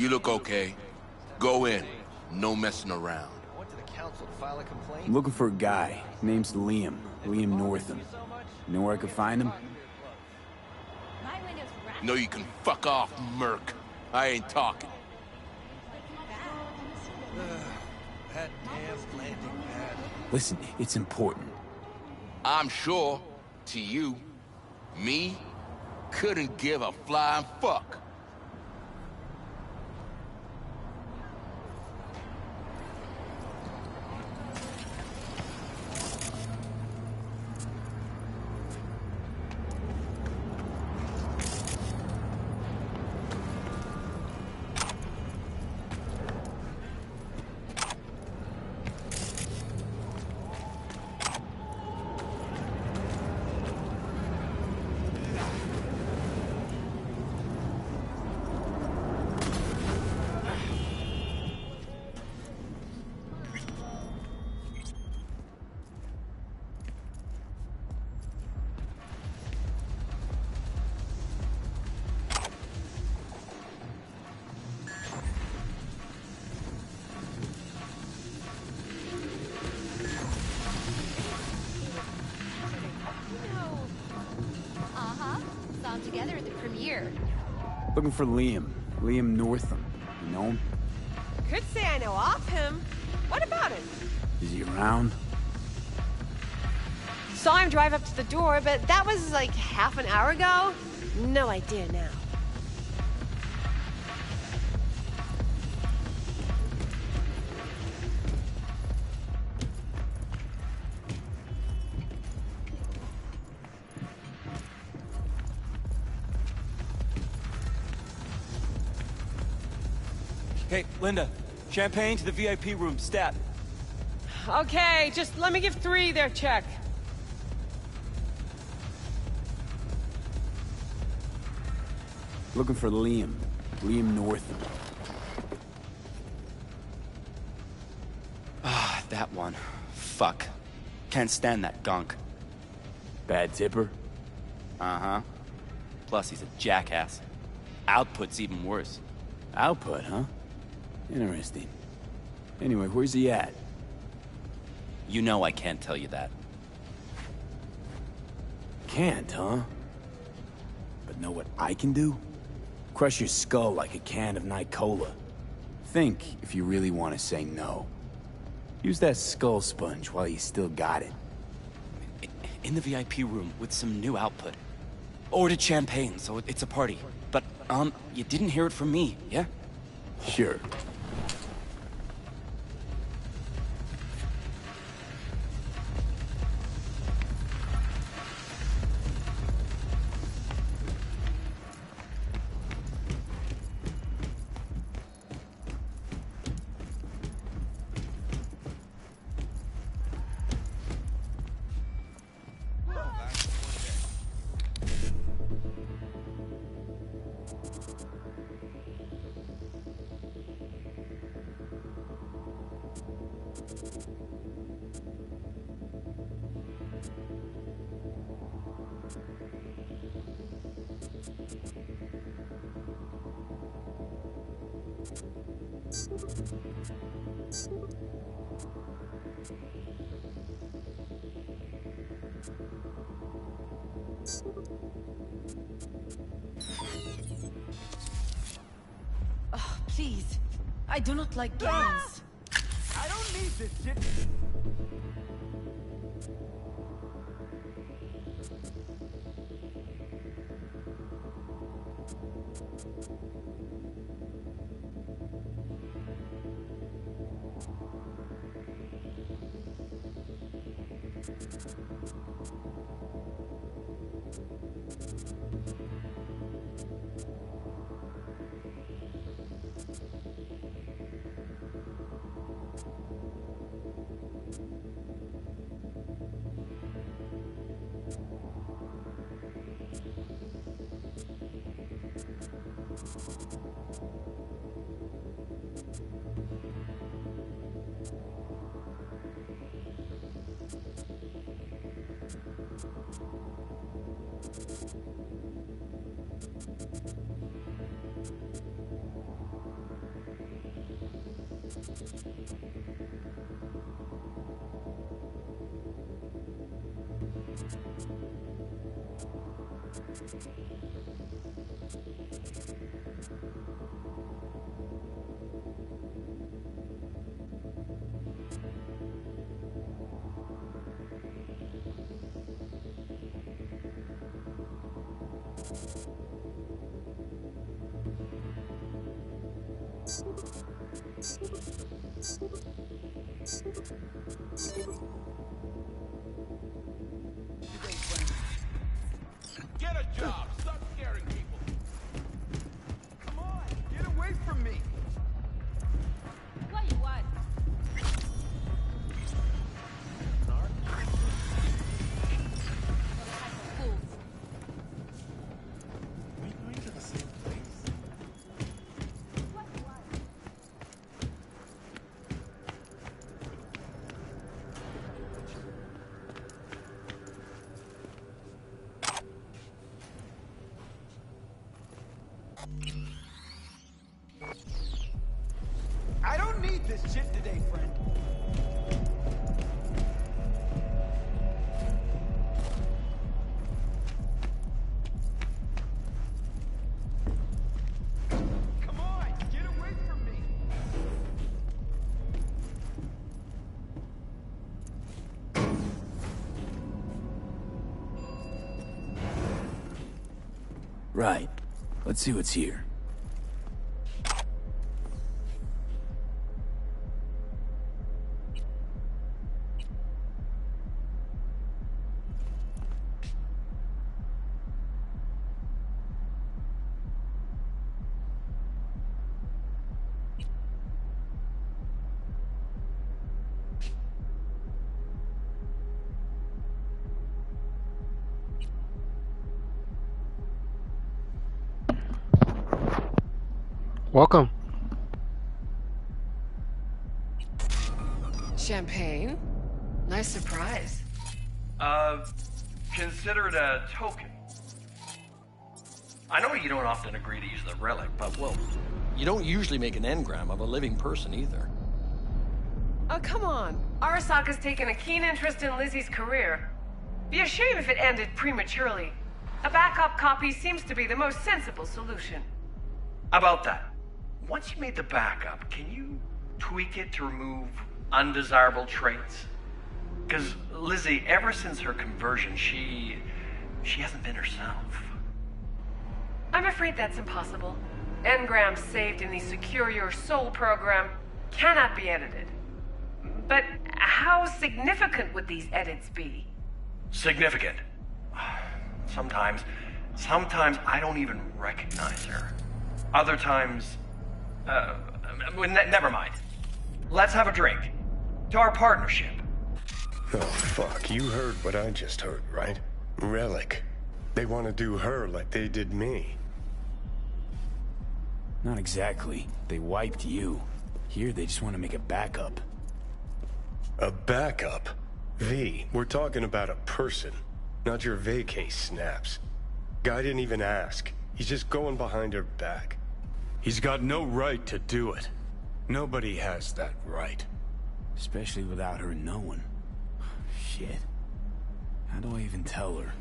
You look okay. Go in. No messing around. I went to the council to file a complaint. I'm looking for a guy. Name's Liam. Liam Northam. You know where I can find him? No, you can fuck off, Merc. I ain't talking. That damn landing pad. Listen, it's important. I'm sure, to you, me, couldn't give a flying fuck. Together at the premiere. Looking for Liam. Liam Northam. You know him? Could say I know of him. What about him? Is he around? Saw him drive up to the door, but that was like half an hour ago. No idea now. Hey, Linda. Champagne to the VIP room, stat. Okay, just let me give 3 their check. Looking for Liam. Liam Northam. Ah, that one. Fuck. Can't stand that gunk. Bad tipper? Uh-huh. Plus, he's a jackass. Output's even worse. Output, huh? Interesting. Anyway, where's he at? You know I can't tell you that. Can't, huh? But know what I can do? Crush your skull like a can of Nicola. Think if you really want to say no. Use that skull sponge while you still got it. In the VIP room with some new output. Ordered champagne, so it's a party. But, you didn't hear it from me, yeah? Sure. Oh, please. I do not like games. I don't need this shit. Get a job. Stop scaring people. Come on, get away from me! What you want? Fools. We going to the same place? I don't need this shit today, friend. Come on, get away from me! Right. Let's see what's here. Welcome. Champagne? Nice surprise. Consider it a token. I know you don't often agree to use the relic, but, well, you don't usually make an engram of a living person either. Oh, come on. Arasaka's taken a keen interest in Lizzie's career. Be a shame if it ended prematurely. A backup copy seems to be the most sensible solution. About that, once you made the backup, can you tweak it to remove undesirable traits? Because Lizzie, ever since her conversion, she hasn't been herself. I'm afraid that's impossible. Engrams saved in the Secure Your Soul program cannot be edited. But how significant would these edits be? Significant. Sometimes I don't even recognize her. Other times, never mind. Let's have a drink. To our partnership. Oh, fuck. You heard what I just heard, right? Relic. They want to do her like they did me. Not exactly. They wiped you. Here, they just want to make a backup. A backup? V, we're talking about a person, not your vacay snaps. Guy didn't even ask. He's just going behind her back. He's got no right to do it. Nobody has that right. Especially without her knowing. Shit. How do I even tell her?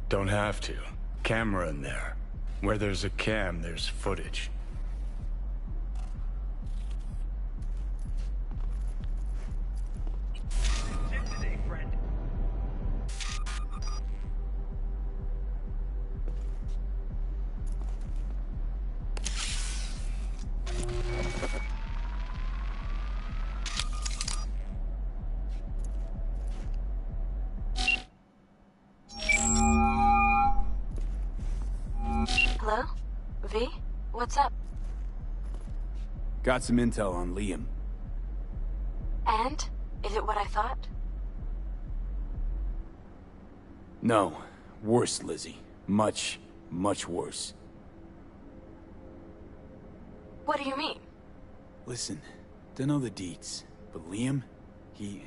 Don't have to. Camera in there. Where there's a cam, there's footage. Shit today, friend. Hello? V? What's up? Got some intel on Liam. And? Is it what I thought? No. Worse, Lizzie. Much, much worse. What do you mean? Listen, don't know the deets, but Liam, he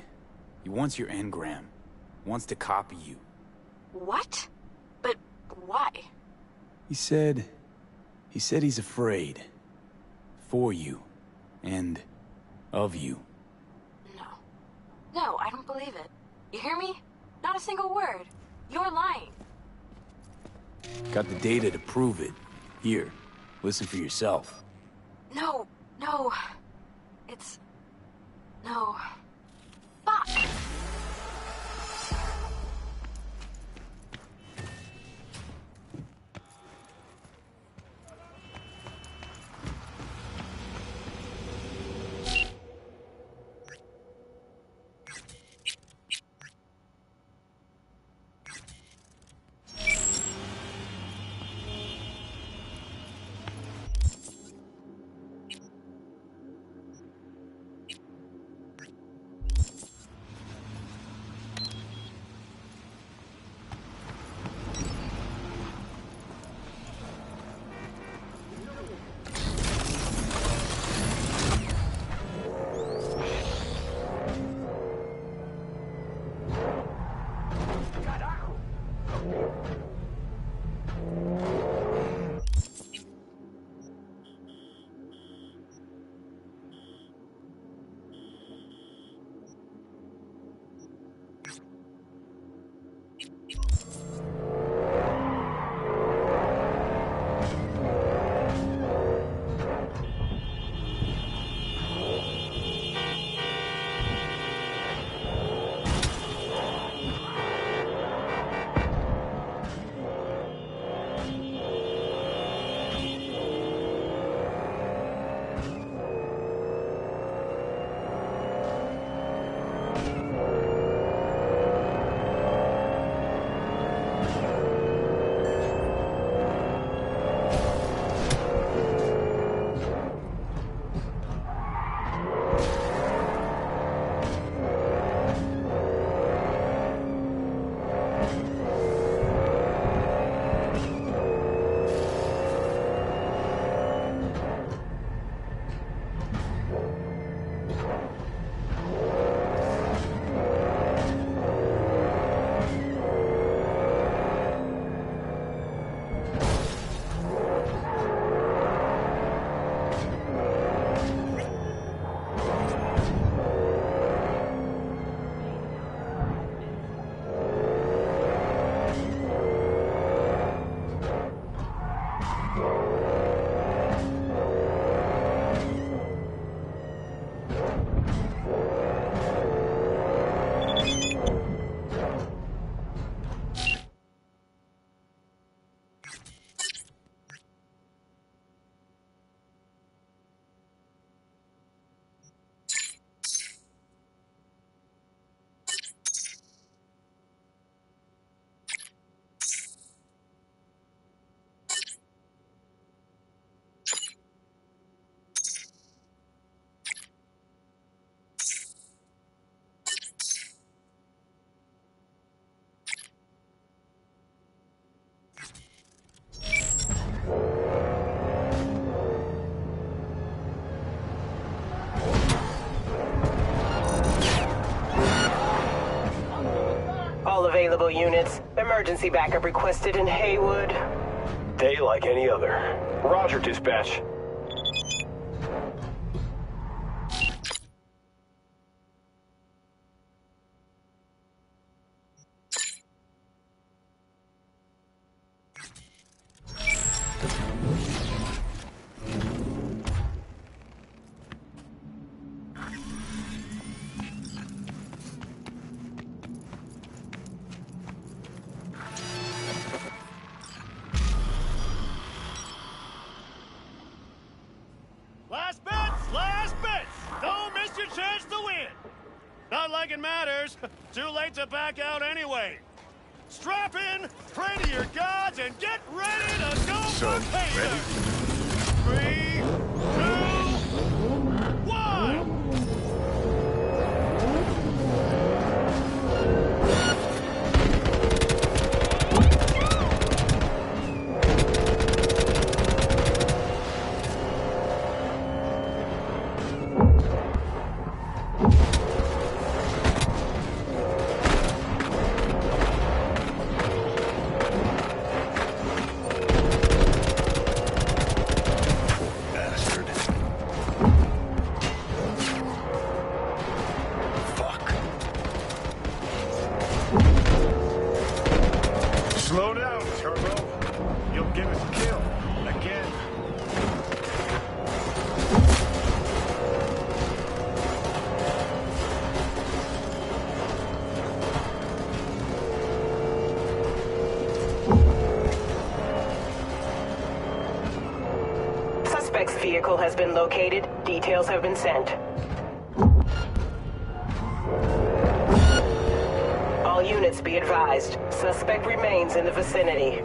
wants your engram. Wants to copy you. What? But why? He said he's afraid. For you. And Of you. No. No, I don't believe it. You hear me? Not a single word. You're lying. Got the data to prove it. Here, listen for yourself. No, no. It's... No. Fuck! All available units. Emergency backup requested in Haywood. Day like any other. Roger, dispatch. Last bits! Last bits! Don't miss your chance to win! Not like it matters. Too late to back out anyway. Strap in, pray to your gods, and get ready to go for payback! 3, 2, 1! Bastard. Slow down, Turbo. You'll get us killed. Again. Suspect's vehicle has been located. Details have been sent. All units be advised. Suspect remains in the vicinity.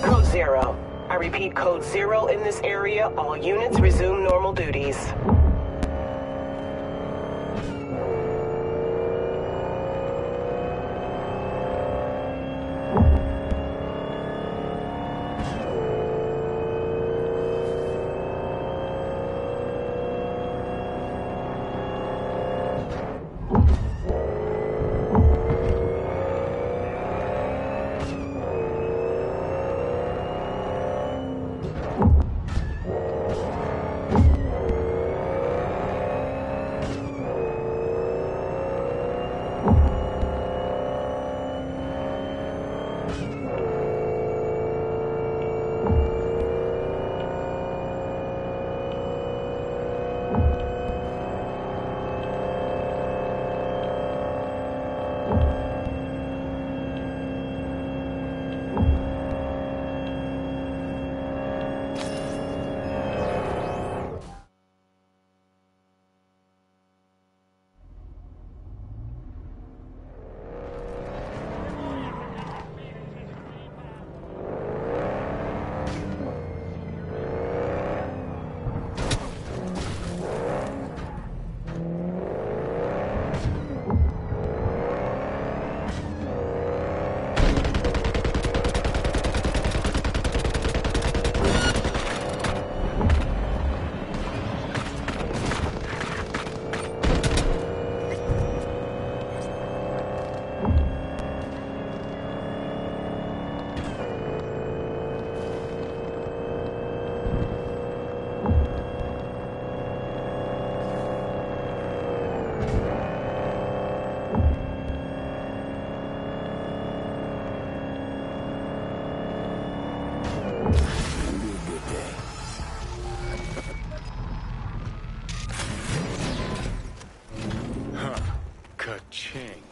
Code 0. I repeat, Code 0 in this area. All units resume normal duties. Ka-ching.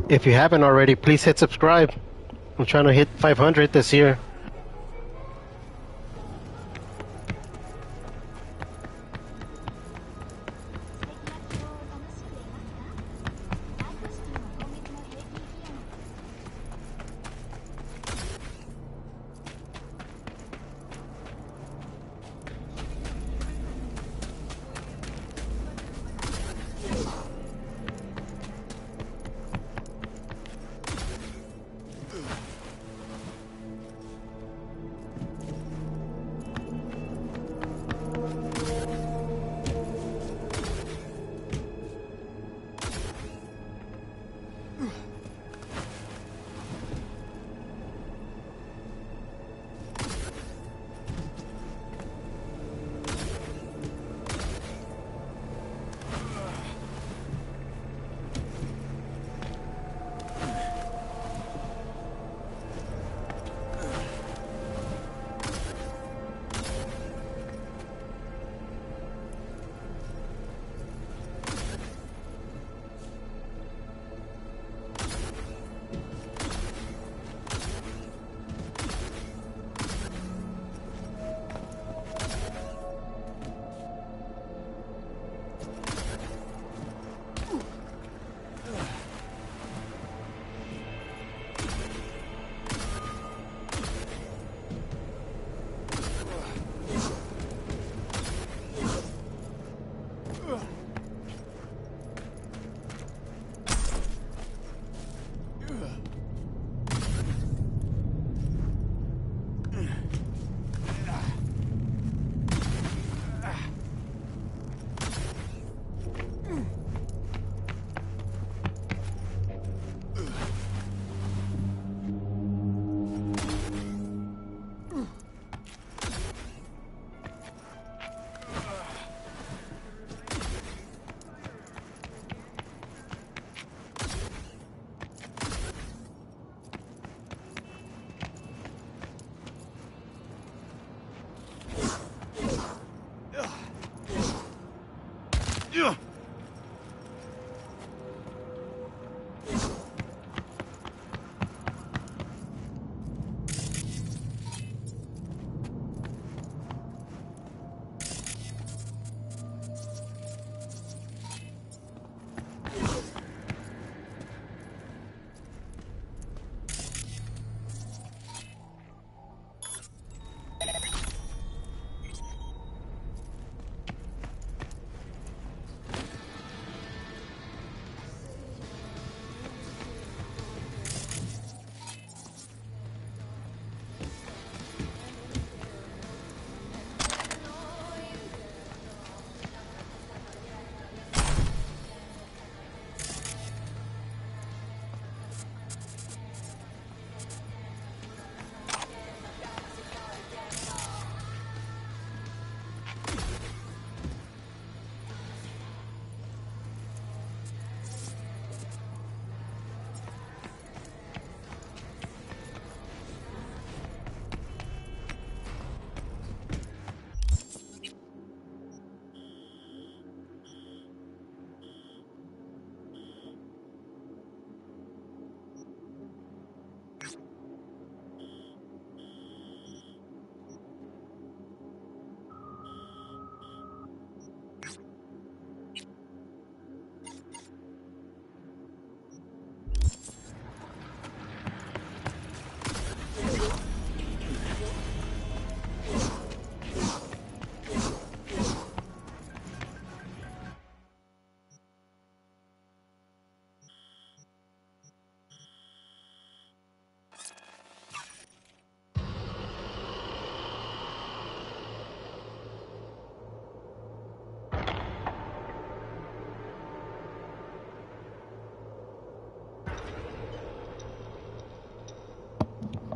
If you haven't already, please hit subscribe. I'm trying to hit 500 this year.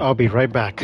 I'll be right back.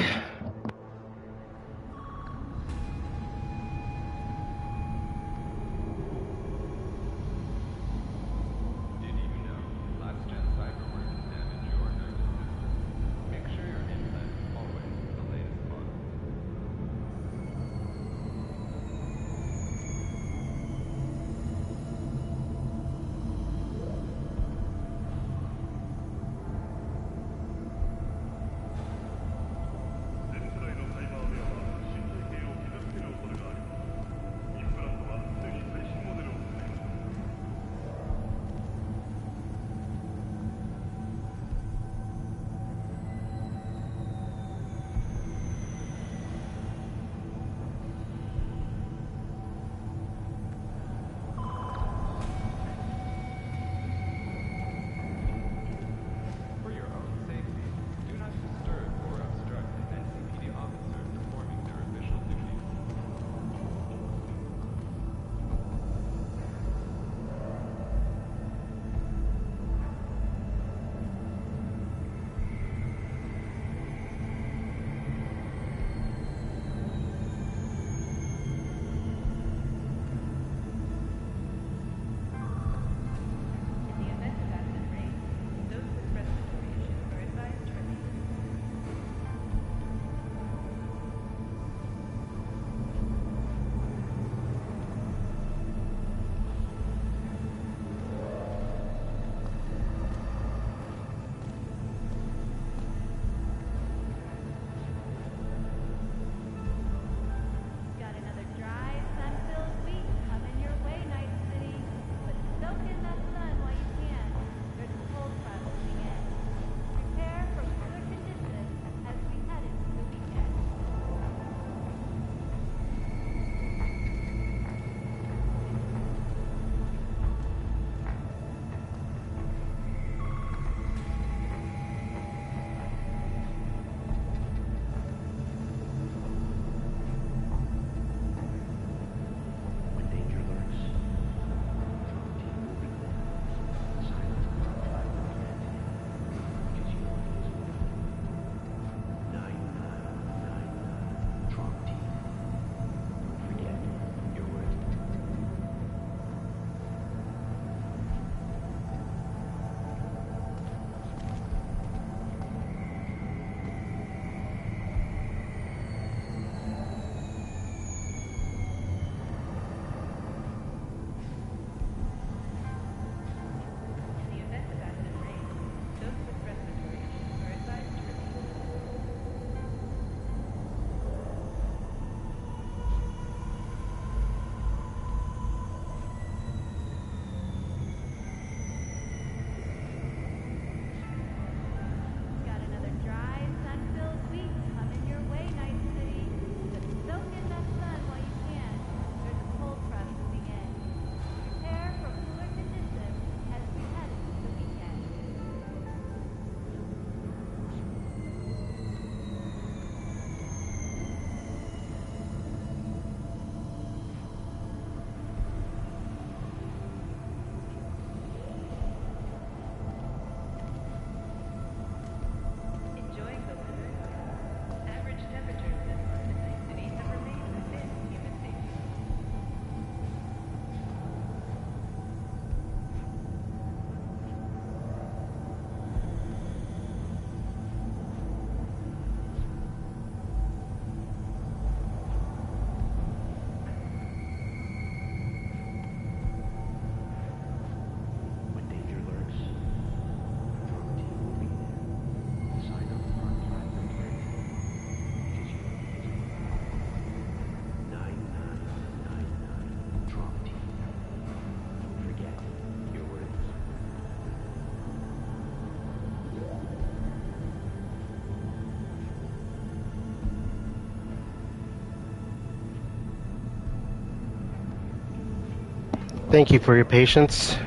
Thank you for your patience.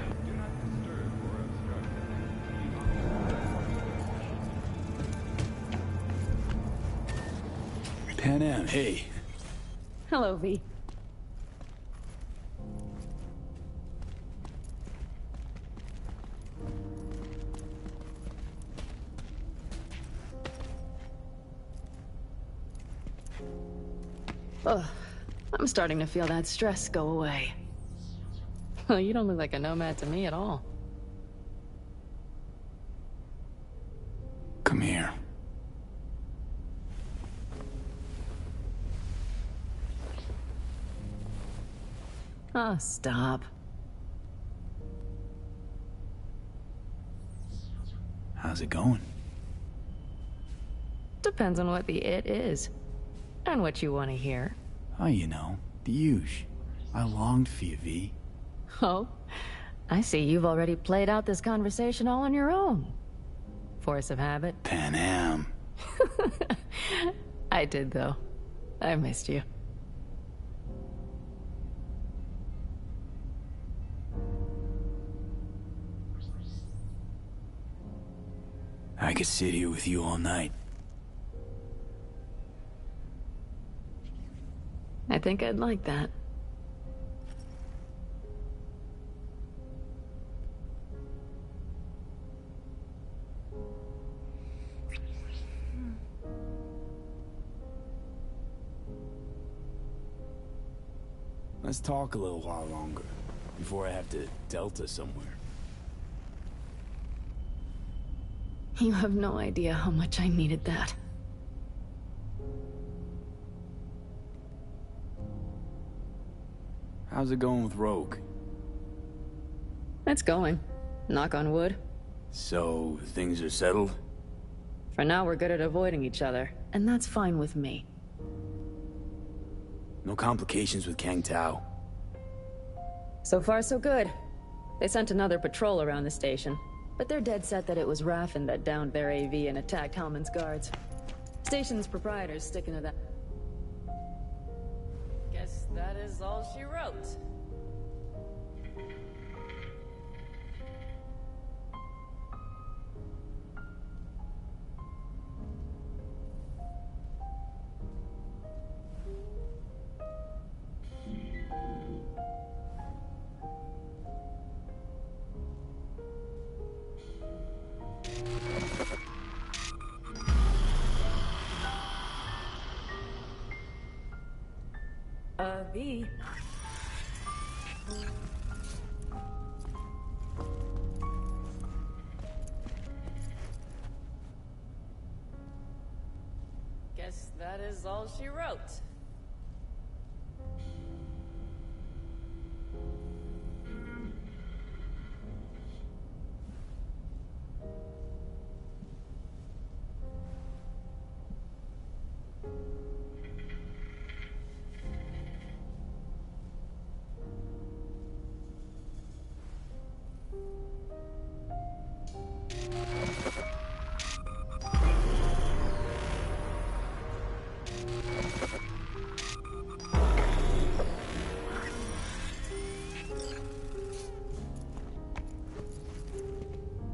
Panam, hey. Hello, V. Ugh, I'm starting to feel that stress go away. Well, you don't look like a nomad to me at all. Come here. Oh, stop. How's it going? Depends on what the it is. And what you want to hear. Oh, you know, the huge. I longed for you, V. Oh? I see you've already played out this conversation all on your own. Force of habit? Panam. I did, though. I missed you. I could sit here with you all night. I think I'd like that. Let's talk a little while longer, before I have to Delta somewhere. You have no idea how much I needed that. How's it going with Rogue? It's going. Knock on wood. So, things are settled? For now, we're good at avoiding each other, and that's fine with me. No complications with Kang Tao? So far, so good. They sent another patrol around the station, but they're dead set that it was Raffen that downed their AV and attacked Hellman's guards. Station's proprietor's sticking to that. Guess that is all she wrote. V. Guess that is all she wrote.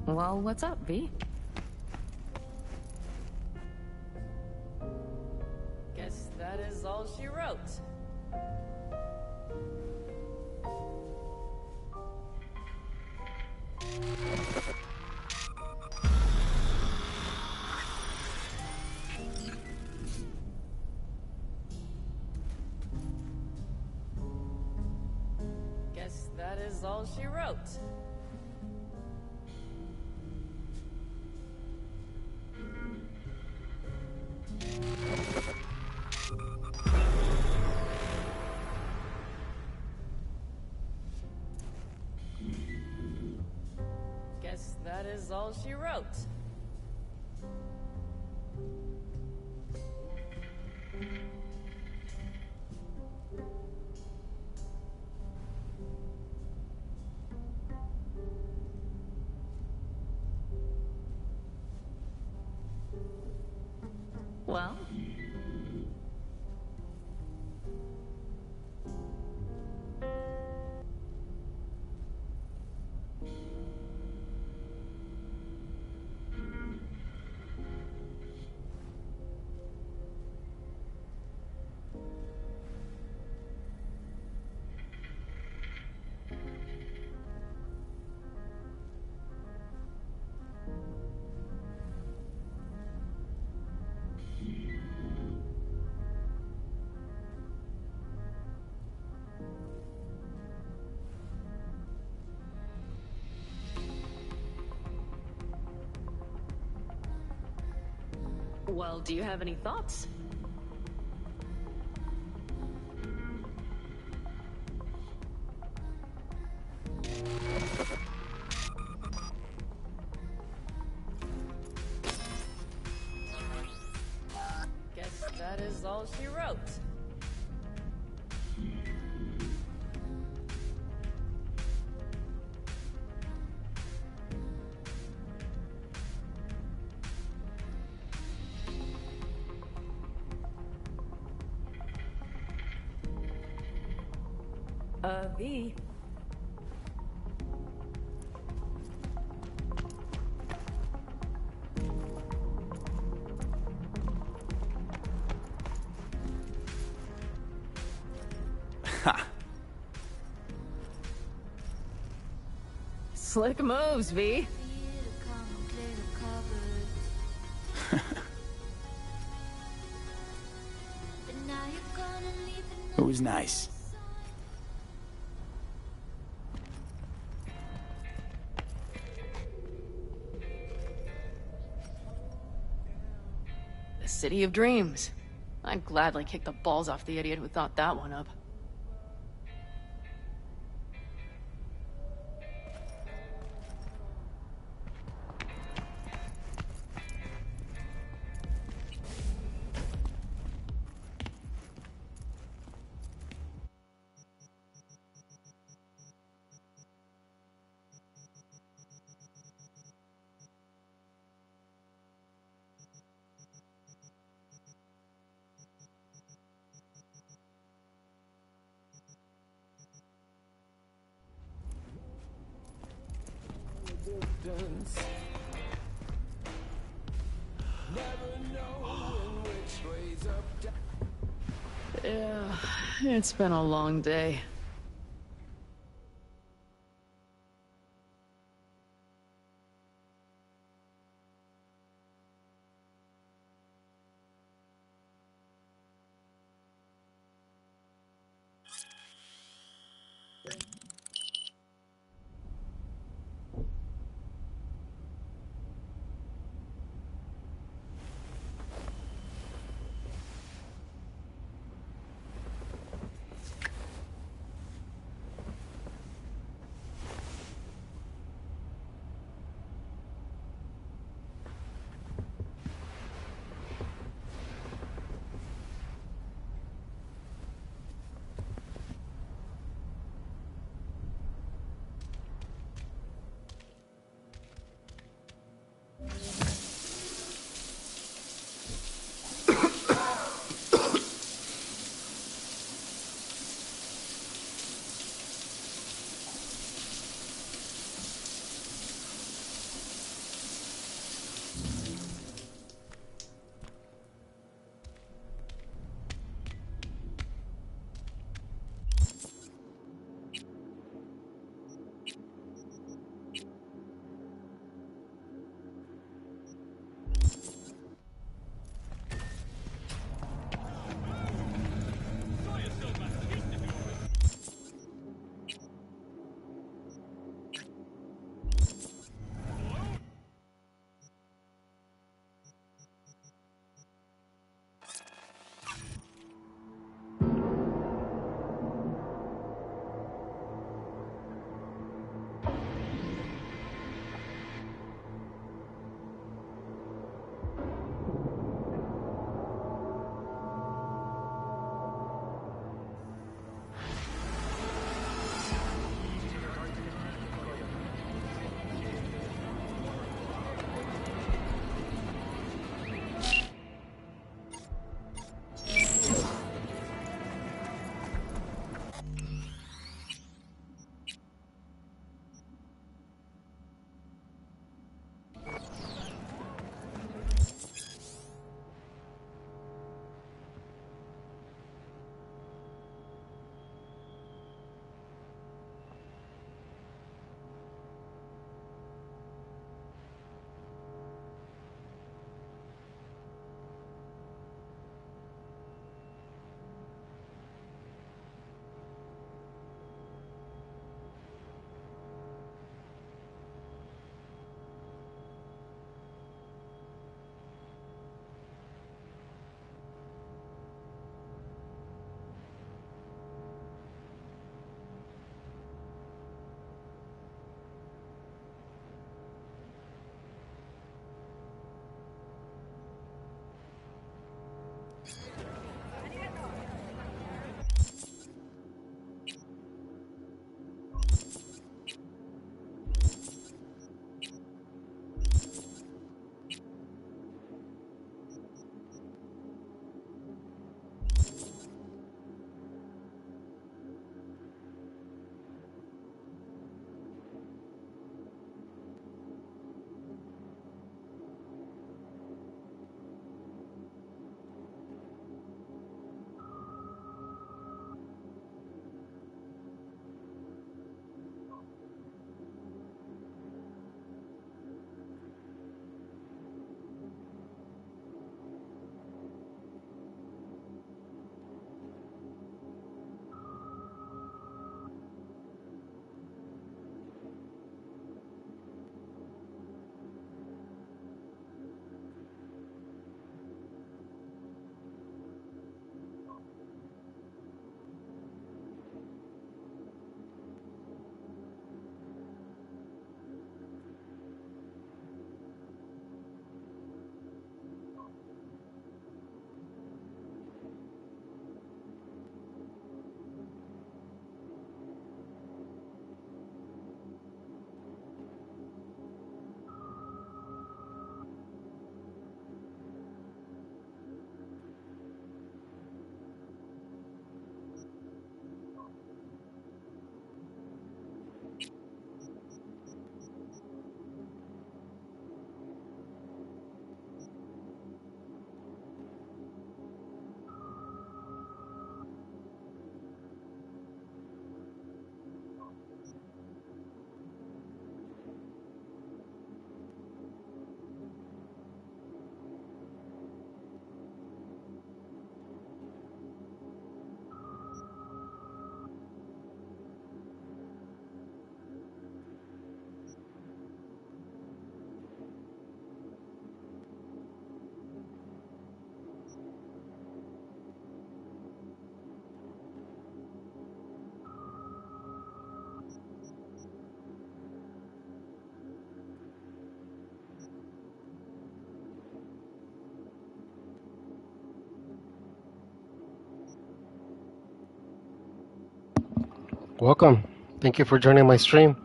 Well, what's up, V? Guess that is all she wrote. Guess that is all she wrote. Guess that is all she wrote. Well? Well, do you have any thoughts? Guess that is all she wrote. V. Ha! Slick moves, V. It was nice. The City of Dreams. I'd gladly kick the balls off the idiot who thought that one up. Yeah, it's been a long day. Welcome. Thank you for joining my stream.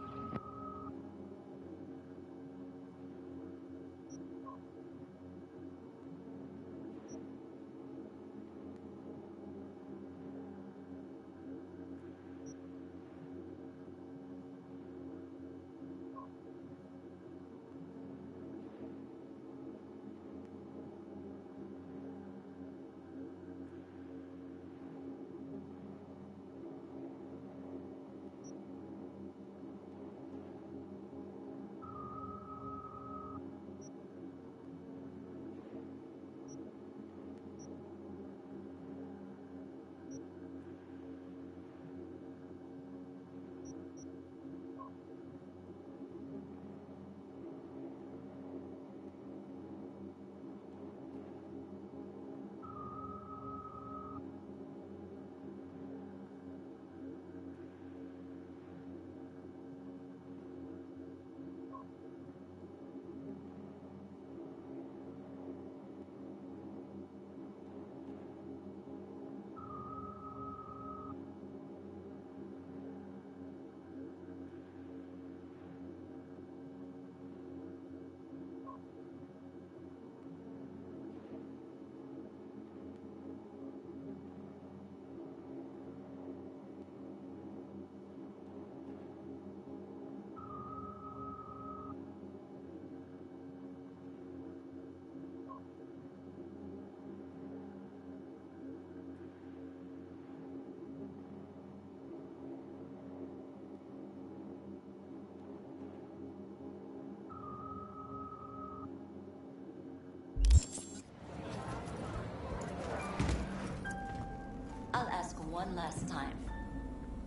I'll ask one last time.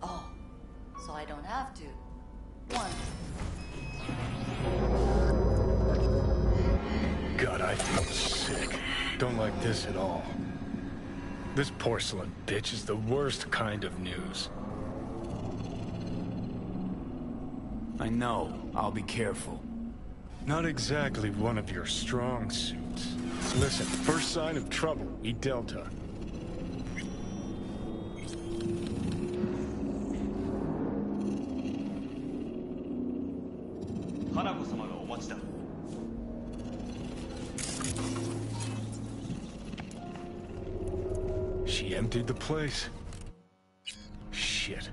Oh, so I don't have to. One. God, I feel sick. Don't like this at all. This porcelain bitch is the worst kind of news. I know. I'll be careful. Not exactly one of your strong suits. Listen, first sign of trouble, eat Delta. She emptied the place. Shit.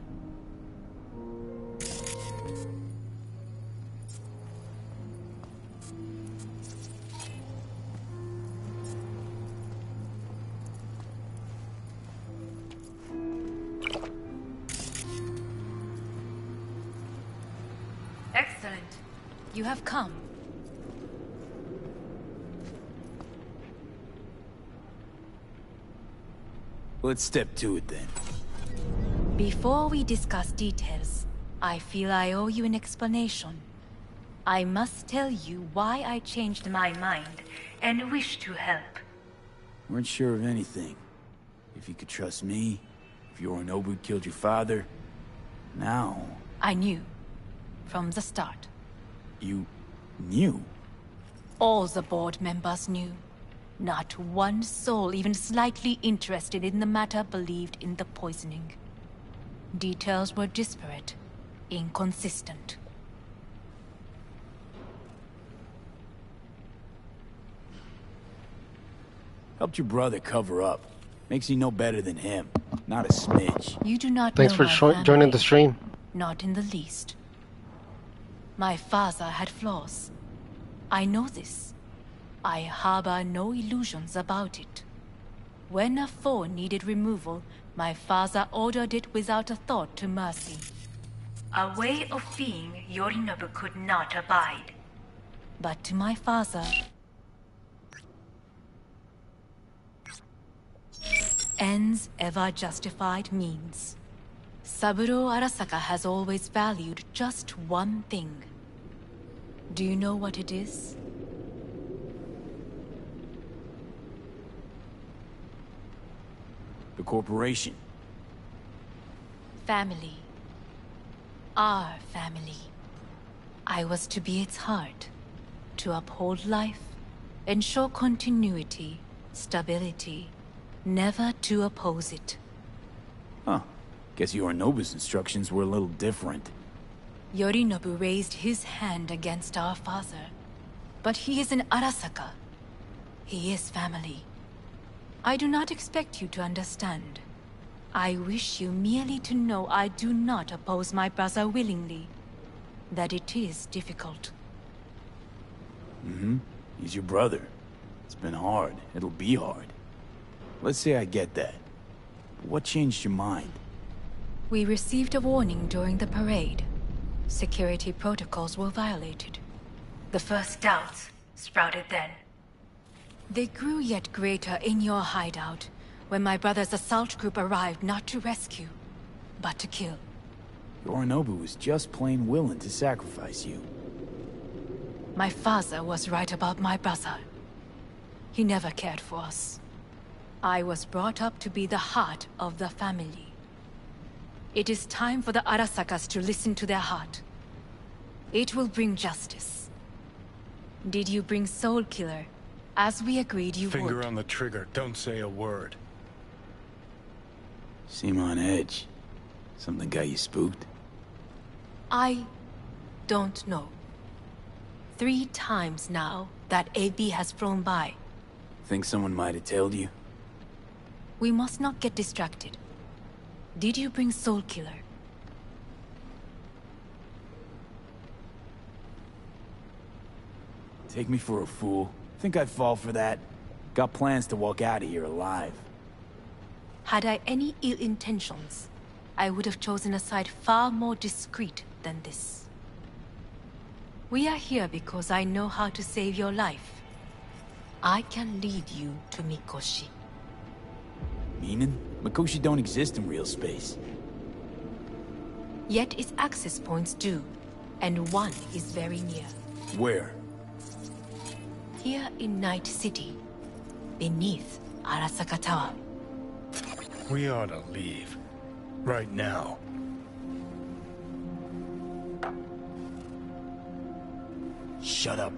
Excellent. You have come. Let's step to it then. Before we discuss details, I feel I owe you an explanation. I must tell you why I changed my mind and wish to help. Weren't sure of anything. If you could trust me, if Yorinobu killed your father. Now... I knew. From the start. You... knew? All the board members knew. Not one soul even slightly interested in the matter believed in the poisoning. Details were disparate, inconsistent. Helped your brother cover up. Makes you no better than him. Not a smidge. You do not Thanks know for my family. joining the stream. Not in the least. My father had flaws. I know this. I harbor no illusions about it. When a foe needed removal, my father ordered it without a thought to mercy. A way of being Yorinobu could not abide. But to my father, ends ever justified means. Saburo Arasaka has always valued just one thing. Do you know what it is? The corporation. Family. Our family. I was to be its heart, to uphold life, ensure continuity, stability, never to oppose it. Huh. Guess Yorinobu's instructions were a little different. Yorinobu raised his hand against our father. But he is an Arasaka. He is family. I do not expect you to understand. I wish you merely to know I do not oppose my brother willingly. That it is difficult. Mm-hmm. He's your brother. It's been hard. It'll be hard. Let's say I get that. But what changed your mind? We received a warning during the parade. Security protocols were violated. The first doubts sprouted then. They grew yet greater in your hideout, when my brother's assault group arrived not to rescue, but to kill. Yorinobu was just plain willing to sacrifice you. My father was right about my brother. He never cared for us. I was brought up to be the heart of the family. It is time for the Arasakas to listen to their heart. It will bring justice. Did you bring Soul Killer, as we agreed you would? Finger on the trigger, don't say a word. Seem on edge. Something got you spooked? I don't know. 3 times now that AB has flown by. Think someone might have told you? We must not get distracted. Did you bring Soul Killer? Take me for a fool. Think I'd fall for that? Got plans to walk out of here alive. Had I any ill intentions, I would have chosen a side far more discreet than this. We are here because I know how to save your life. I can lead you to Mikoshi. Meaning? Mikoshi don't exist in real space. Yet its access points do, and one is very near. Where? Here in Night City, beneath Arasaka Tower. We ought to leave. Right now. Shut up.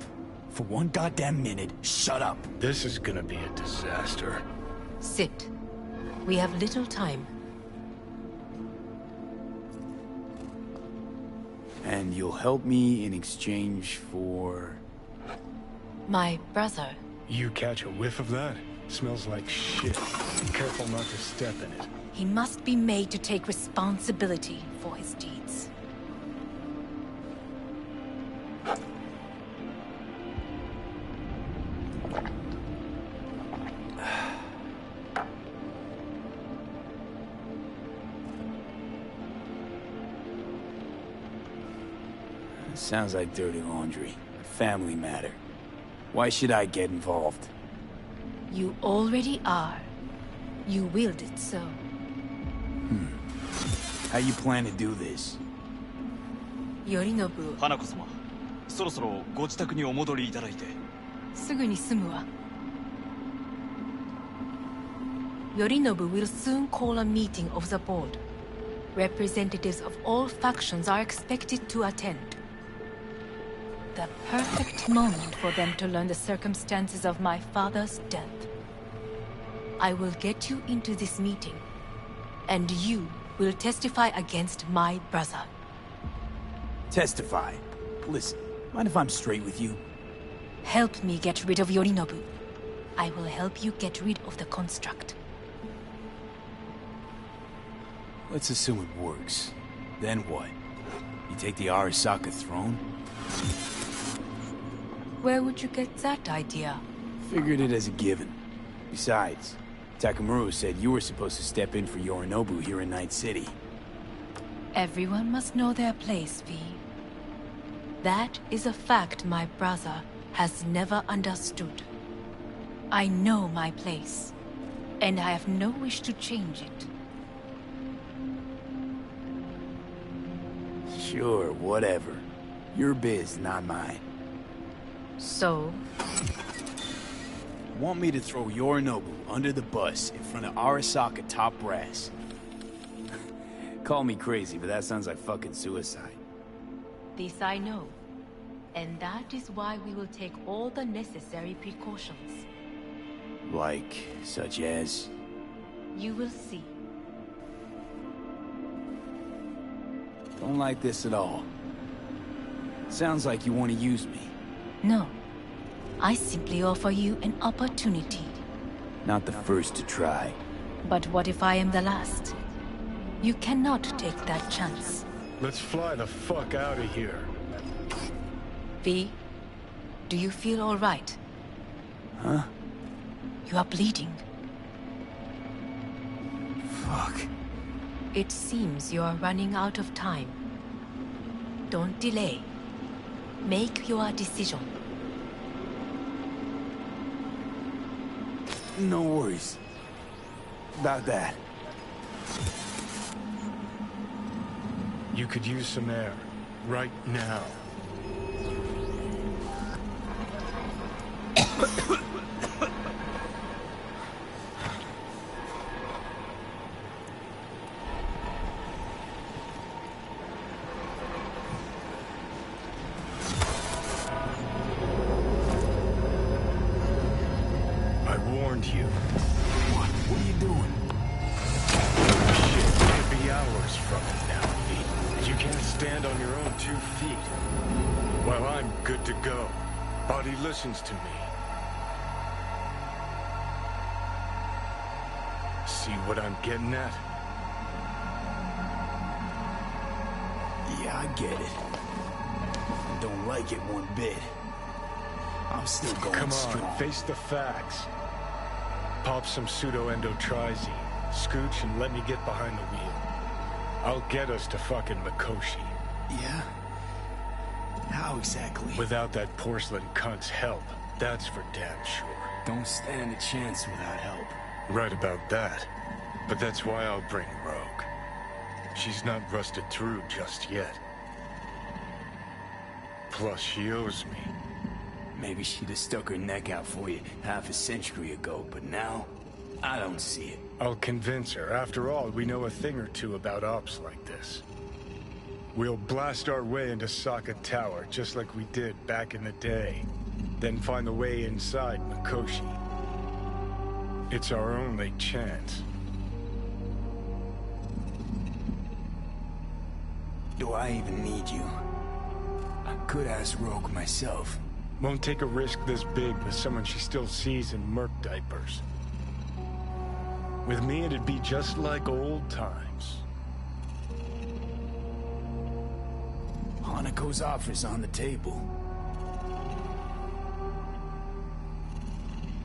For one goddamn minute, shut up. This is gonna be a disaster. Sit. We have little time. And you'll help me in exchange for... My brother. You catch a whiff of that? Smells like shit. Careful not to step in it. He must be made to take responsibility for his deeds. Sounds like dirty laundry. A family matter. Why should I get involved? You already are. You willed it so. How you plan to do this? Yorinobu. 花子様、そろそろご自宅にお戻りいただいて。すぐに済むわ。Yorinobu will soon call a meeting of the board. Representatives of all factions are expected to attend. The perfect moment for them to learn the circumstances of my father's death. I will get you into this meeting, and you will testify against my brother. Testify? Listen, mind if I'm straight with you? Help me get rid of Yorinobu. I will help you get rid of the construct. Let's assume it works. Then what? You take the Arasaka throne? Where would you get that idea? Figured it as a given. Besides, Takamura said you were supposed to step in for Yorinobu here in Night City. Everyone must know their place, V. That is a fact my brother has never understood. I know my place, and I have no wish to change it. Sure, whatever. Your biz, not mine. So? Want me to throw Yorinobu under the bus in front of Arasaka top brass? Call me crazy, but that sounds like fucking suicide. This I know. And that is why we will take all the necessary precautions. Like, such as? You will see. Don't like this at all. Sounds like you want to use me. No. I simply offer you an opportunity. Not the first to try. But what if I am the last? You cannot take that chance. Let's fly the fuck out of here. V, do you feel all right? Huh? You are bleeding. Fuck. It seems you are running out of time. Don't delay. Make your decision. No worries about that. You could use some air. Right now. I warned you. What? What are you doing? Shit, could be hours from it now, V. You can't stand on your own 2 feet. Well, I'm good to go. Body listens to me. See what I'm getting at? Yeah, I get it. I don't like it one bit. I'm still going Come on, strong. face the facts. Pop some pseudo-endotrizine, scooch, and let me get behind the wheel. I'll get us to fucking Mikoshi. Yeah? How exactly? Without that porcelain cunt's help, that's for damn sure. Don't stand a chance without help. Right about that. But that's why I'll bring Rogue. She's not rusted through just yet. Plus, she owes me. Maybe she'd have stuck her neck out for you half a century ago, but now, I don't see it. I'll convince her. After all, we know a thing or two about ops like this. We'll blast our way into Sokka Tower, just like we did back in the day. Then find the way inside Mikoshi. It's our only chance. Do I even need you? I could ask Rogue myself. Won't take a risk this big with someone she still sees in merc diapers. With me, it'd be just like old times. Hanako's offer's on the table.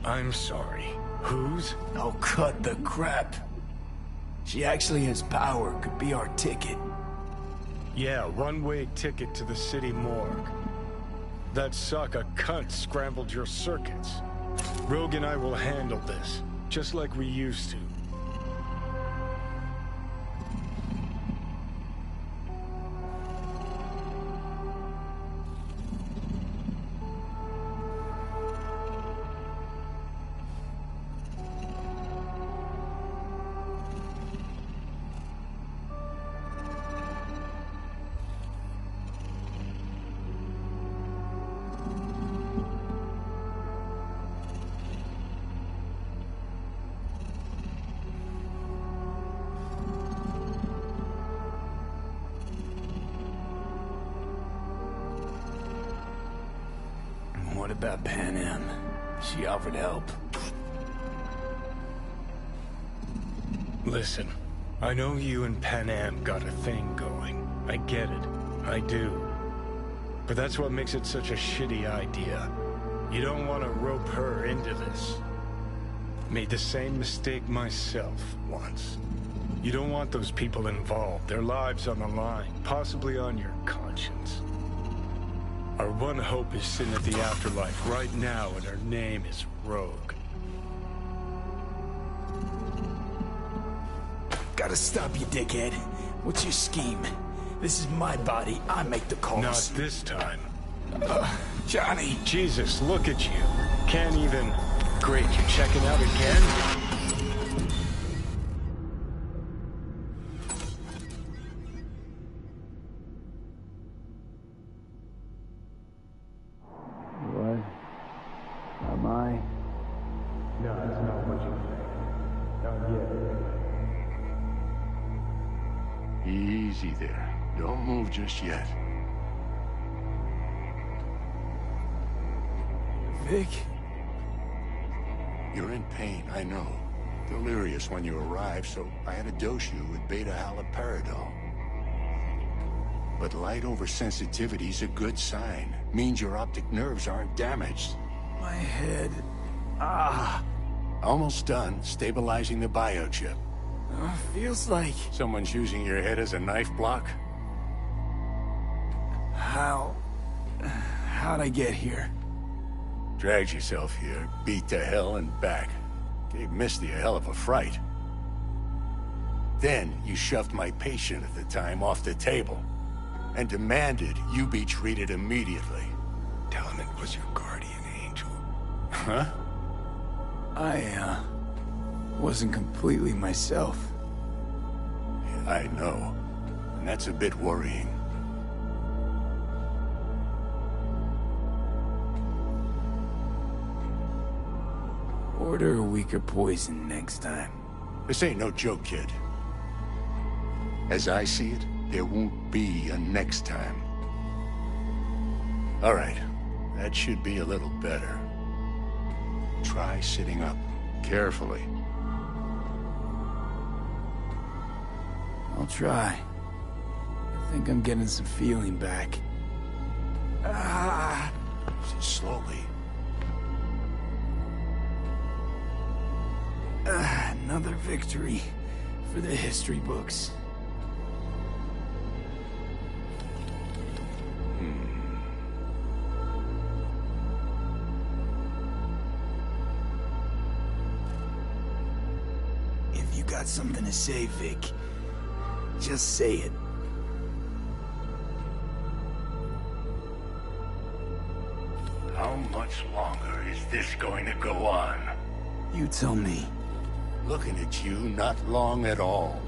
I'm sorry. Whose? Oh, cut the crap. She actually has power, could be our ticket. Yeah, one-way ticket to the city morgue. That Sokka cunt scrambled your circuits. Rogue and I will handle this, just like we used to. What about Pan Am? She offered help. Listen, I know you and Pan Am got a thing going. I get it. I do. But that's what makes it such a shitty idea. You don't want to rope her into this. Made the same mistake myself once. You don't want those people involved, their lives on the line, possibly on your conscience. Our one hope is sitting at the afterlife right now, and her name is Rogue. Gotta stop you, dickhead. What's your scheme? This is my body. I make the calls. Not this time. Johnny. Jesus, look at you. Can't even... Great, you're checking out again? What? Am I? No, that's not what you think. Not yet. Easy there. Don't move just yet. Vic? You're in pain, I know. Delirious when you arrived, so I had to dose you with beta-haloperidol. But light oversensitivity's a good sign. Means your optic nerves aren't damaged. My head... Almost done stabilizing the biochip. Feels like... Someone's using your head as a knife block? How'd I get here? Dragged yourself here, beat to hell and back. Gave Misty a hell of a fright. Then you shoved my patient at the time off the table and demanded you be treated immediately. Tell him it was your guardian angel. Huh? I wasn't completely myself. Yeah, I know. And that's a bit worrying. Order a weaker poison next time. This ain't no joke, kid. As I see it, there won't be a next time. All right, that should be a little better. Try sitting up, carefully. I'll try. I think I'm getting some feeling back. Slowly. Another victory for the history books. If you got something to say, Vic, just say it. How much longer is this going to go on? You tell me. Looking at you, not long at all.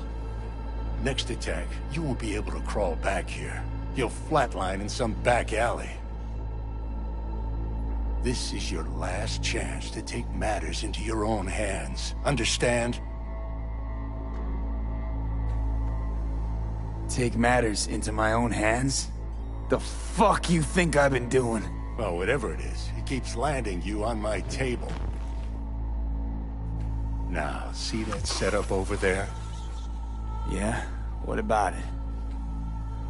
Next attack, you won't be able to crawl back here. You'll flatline in some back alley. This is your last chance to take matters into your own hands. Understand? Take matters into my own hands? The fuck you think I've been doing? Well, whatever it is, it keeps landing you on my table. Now, see that setup over there? Yeah? What about it?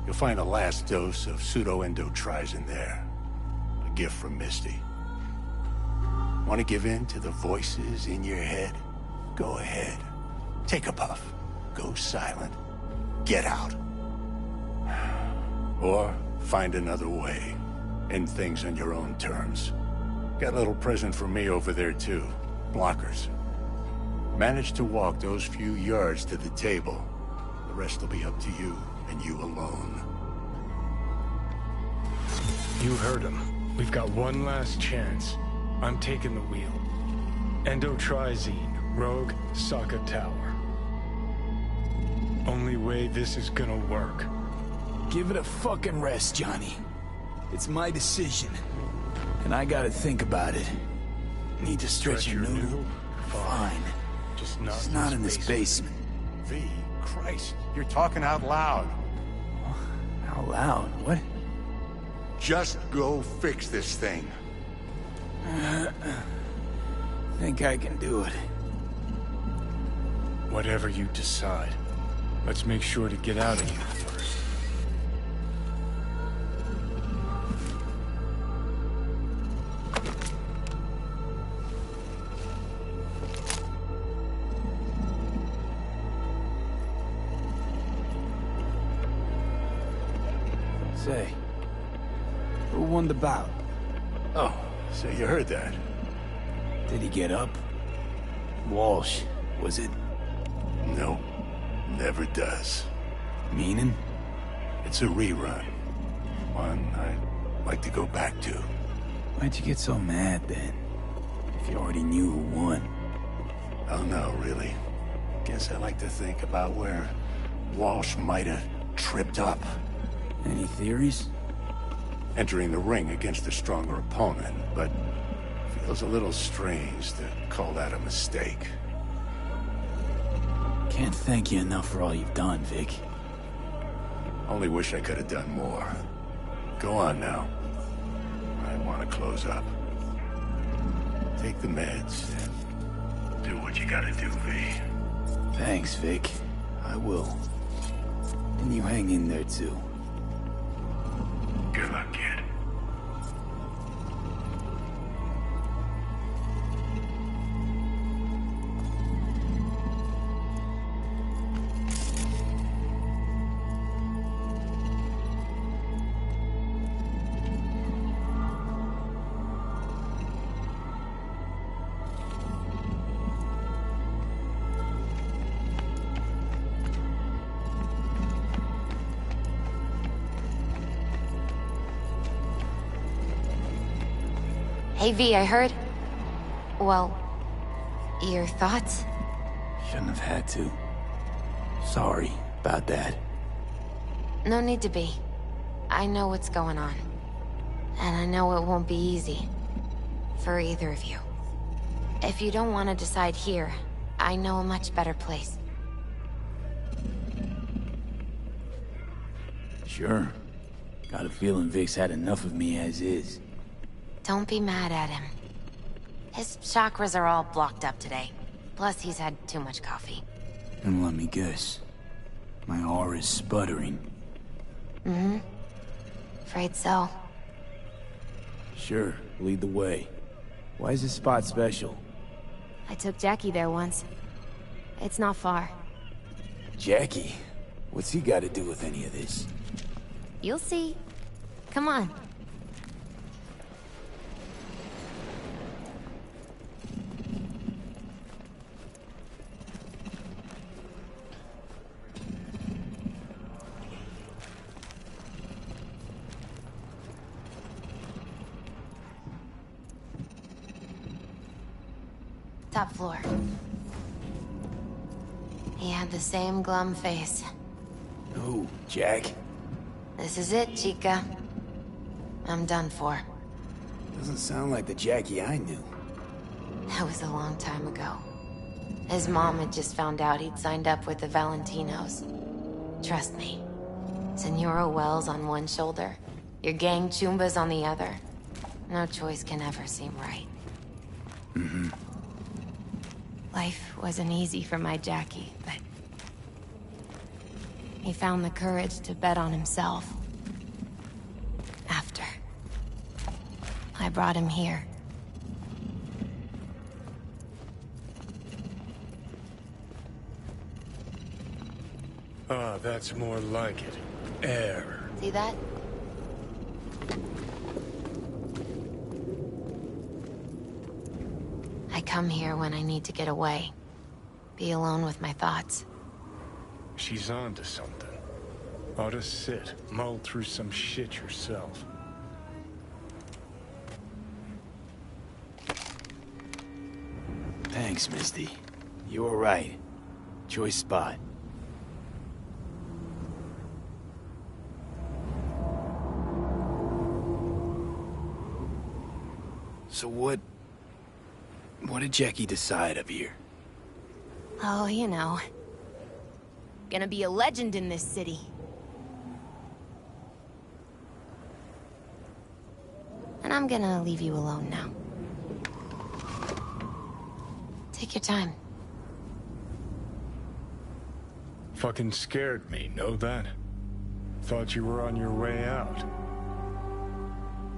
You'll find a last dose of pseudo-endotrizin there. A gift from Misty. Want to give in to the voices in your head? Go ahead. Take a puff. Go silent. Get out. Or find another way. End things on your own terms. Got a little present for me over there, too. Blockers. Manage to walk those few yards to the table. The rest will be up to you, and you alone. You heard him. We've got one last chance. I'm taking the wheel. Endotrizine, Rogue, Sokka Tower. Only way this is gonna work. Give it a fucking rest, Johnny. It's my decision. And I gotta think about it. Need to stretch your noodle? Fine. Just not in this basement. V, Christ, you're talking out loud. Out loud? What? Just go fix this thing. Think I can do it. Whatever you decide. Let's make sure to get out of here first. Say, who won the bout? Oh, so you heard that. Did he get up? Walsh, was it? No, never does. Meaning? It's a rerun. One I'd like to go back to. Why'd you get so mad then? If you already knew who won. Oh no, really. Guess I like to think about where Walsh might have tripped up. Any theories? Entering the ring against a stronger opponent, but feels a little strange to call that a mistake. Can't thank you enough for all you've done, Vic. Only wish I could have done more. Go on now. I want to close up. Take the meds and do what you gotta do, V. Thanks, Vic. I will. And you hang in there, too. Good luck, kid. Hey V, I heard... Well, your thoughts? Shouldn't have had to. Sorry about that. No need to be. I know what's going on. And I know it won't be easy. For either of you. If you don't want to decide here, I know a much better place. Sure. Got a feeling Vic's had enough of me as is. Don't be mad at him. His chakras are all blocked up today. Plus, he's had too much coffee. And let me guess. My aura's sputtering. Mm-hmm. Afraid so. Sure, lead the way. Why is this spot special? I took Jackie there once. It's not far. Jackie? What's he got to do with any of this? You'll see. Come on. Top floor. He had the same glum face. Who, Jack? This is it, Chica. I'm done for. Doesn't sound like the Jackie I knew. That was a long time ago. His mom had just found out he'd signed up with the Valentinos. Trust me. Senora Wells on one shoulder, your gang Chumbas on the other. No choice can ever seem right. Mm-hmm. Life wasn't easy for my Jackie, but... he found the courage to bet on himself. After. I brought him here. Ah, that's more like it. Air. See that? I come here when I need to get away. Be alone with my thoughts. She's on to something. Ought to sit, mull through some shit yourself. Thanks, Misty. You were right. Choice spot. So what did Jackie decide up here? Oh, you know. Gonna be a legend in this city. And I'm gonna leave you alone now. Take your time. Fucking scared me, know that? Thought you were on your way out.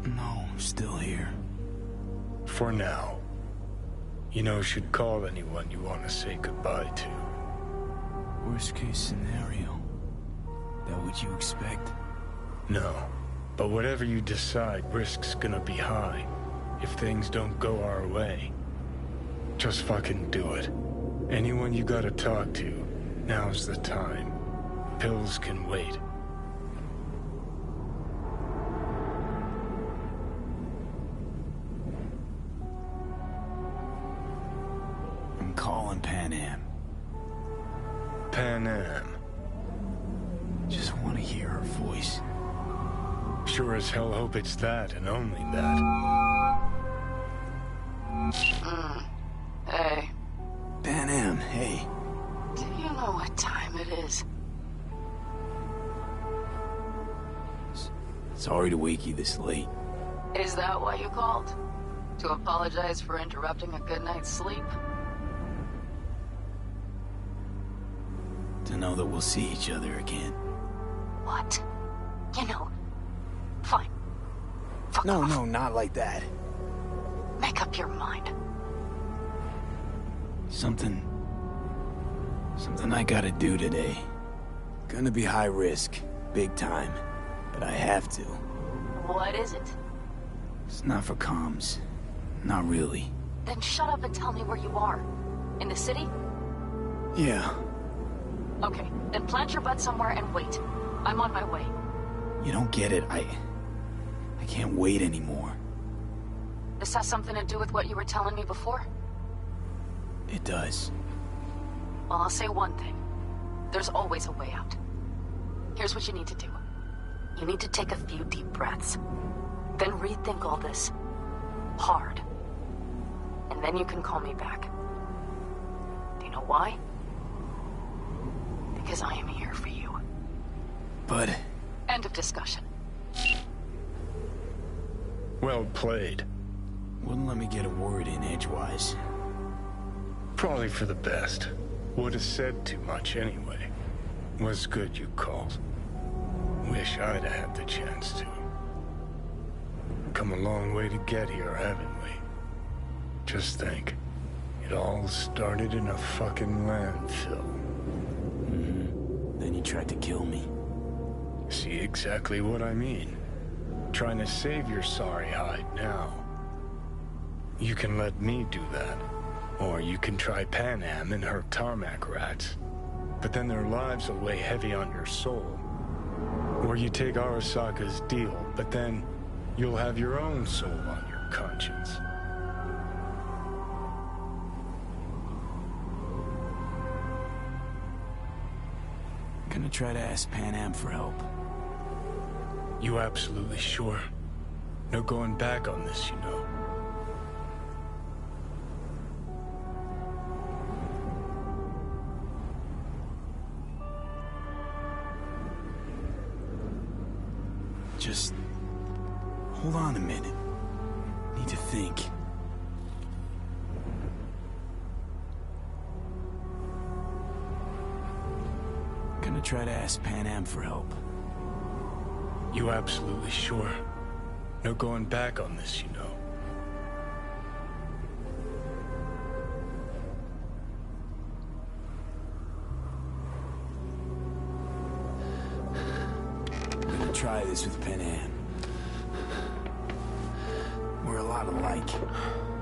No, I'm still here. For now. You know, should call anyone you want to say goodbye to. Worst case scenario. That what you expect? No. But whatever you decide, risk's gonna be high. If things don't go our way. Just fucking do it. Anyone you gotta talk to, now's the time. Pills can wait. I'm calling Pan Am. Pan Am. Just want to hear her voice. Sure as hell hope it's that and only that. Hey. Pan Am, hey. Do you know what time it is? Sorry to wake you this late. Is that why you called? To apologize for interrupting a good night's sleep? To know that we'll see each other again. What? You know, fine. No, not like that. Make up your mind. Something I gotta do today. Gonna be high risk, big time, but I have to. What is it? It's not for comms. Not really. Then shut up and tell me where you are. In the city? Yeah. Okay, then plant your butt somewhere and wait. I'm on my way. You don't get it. I can't wait anymore. This has something to do with what you were telling me before? It does. Well, I'll say one thing. There's always a way out. Here's what you need to do. You need to take a few deep breaths. Then rethink all this. Hard. And then you can call me back. Do you know why? Because I am here for you. But... End of discussion. Well played. Wouldn't let me get a word in edgewise. Probably for the best. Would have said too much anyway. Was good you called. Wish I'd have had the chance to. Come a long way to get here, haven't we? Just think. It all started in a fucking landfill. Then you tried to kill me. See exactly what I mean. Trying to save your sorry hide now. You can let me do that. Or you can try Pan Am and her tarmac rats. But then their lives will weigh heavy on your soul. Or you take Arasaka's deal, but then you'll have your own soul on your conscience. Gonna try to ask Pan Am for help. You absolutely sure? No going back on this, you know. Just... hold on a minute. Need to think. Gonna try to ask Pan Am for help. You absolutely sure? No going back on this, you know. I'm gonna try this with Pan Am. We're a lot alike.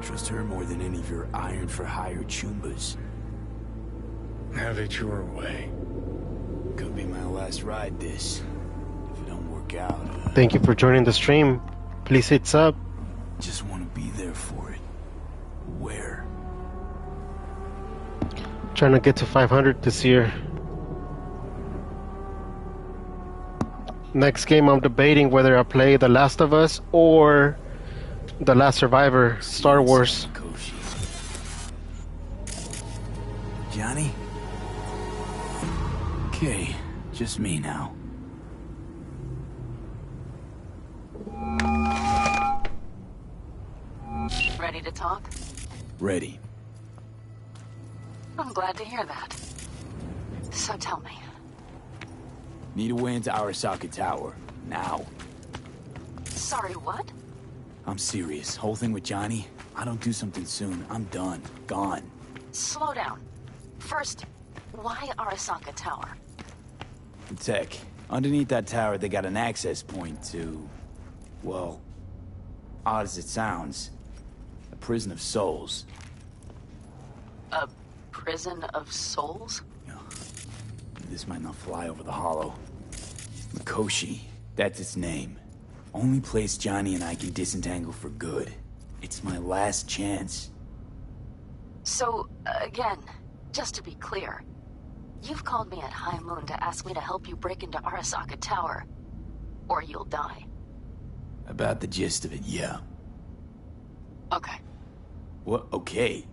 Trust her more than any of your iron-for-hire chumbas. Have it your way. Could be my last ride, this. If it don't work out, Thank you for joining the stream. Please hit sub. Just want to be there for it. Where? Trying to get to 500 this year. Next game, I'm debating whether I play The Last of Us or The Last Survivor, Star Wars. Johnny? Okay, just me now. Ready to talk? Ready. I'm glad to hear that. So tell me. Need a way into Arasaka Tower. Now. Sorry, what? I'm serious. Whole thing with Johnny, I don't do something soon, I'm done. Gone. Slow down. First, why Arasaka Tower? The tech. Underneath that tower, they got an access point to... well... odd as it sounds. A prison of souls. A prison of souls? This might not fly over the hollow. Mikoshi, that's its name. Only place Johnny and I can disentangle for good. It's my last chance. So, again, just to be clear, you've called me at High Moon to ask me to help you break into Arasaka Tower, or you'll die. About the gist of it, yeah. Okay. What? Okay.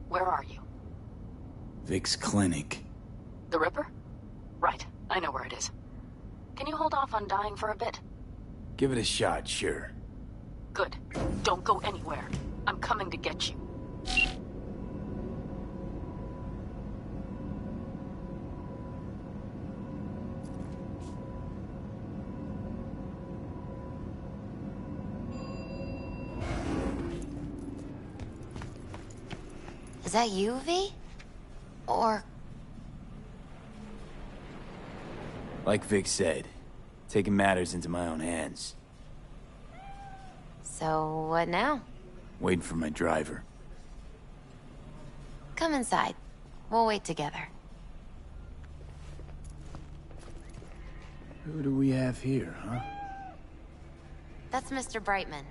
Where are you? Vic's clinic. The Ripper? Right, I know where it is. Can you hold off on dying for a bit? Give it a shot, sure. Good. Don't go anywhere. I'm coming to get you. Is that you, V? Or... Like Vic said, taking matters into my own hands. So, what now? Waiting for my driver. Come inside. We'll wait together. Who do we have here, huh? That's Mr. Brightman.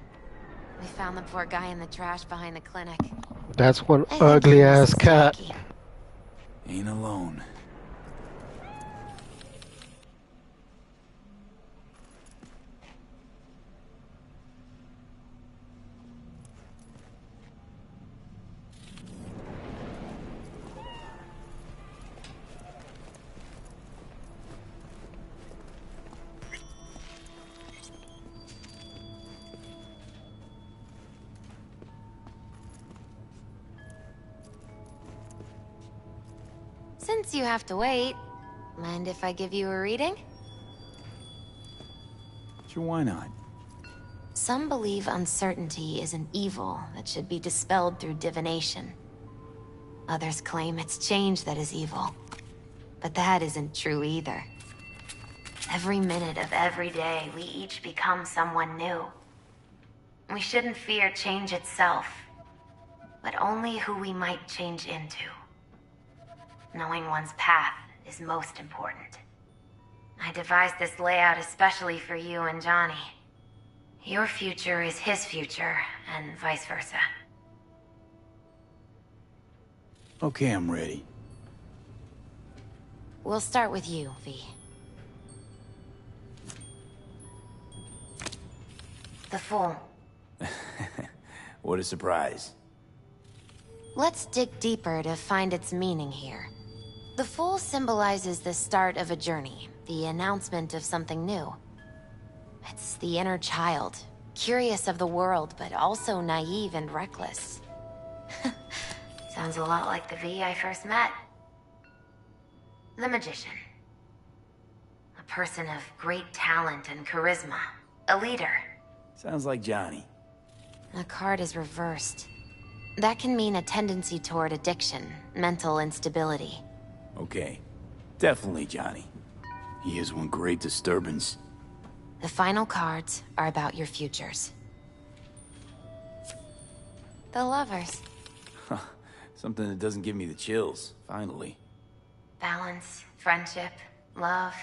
We found the poor guy in the trash behind the clinic. That's one ugly-ass cat. Ain't alone. Since you have to wait, mind if I give you a reading? Sure, why not? Some believe uncertainty is an evil that should be dispelled through divination. Others claim it's change that is evil. But that isn't true either. Every minute of every day, we each become someone new. We shouldn't fear change itself, but only who we might change into. Knowing one's path is most important. I devised this layout especially for you and Johnny. Your future is his future, and vice versa. Okay, I'm ready. We'll start with you, V. The Fool. What a surprise. Let's dig deeper to find its meaning here. The Fool symbolizes the start of a journey, the announcement of something new. It's the inner child, curious of the world, but also naive and reckless. Sounds a lot like the V I first met. The Magician. A person of great talent and charisma. A leader. Sounds like Johnny. The card is reversed. That can mean a tendency toward addiction, mental instability. Okay. Definitely Johnny. He is one great disturbance. The final cards are about your futures. The Lovers. Something that doesn't give me the chills, finally. Balance, friendship, love.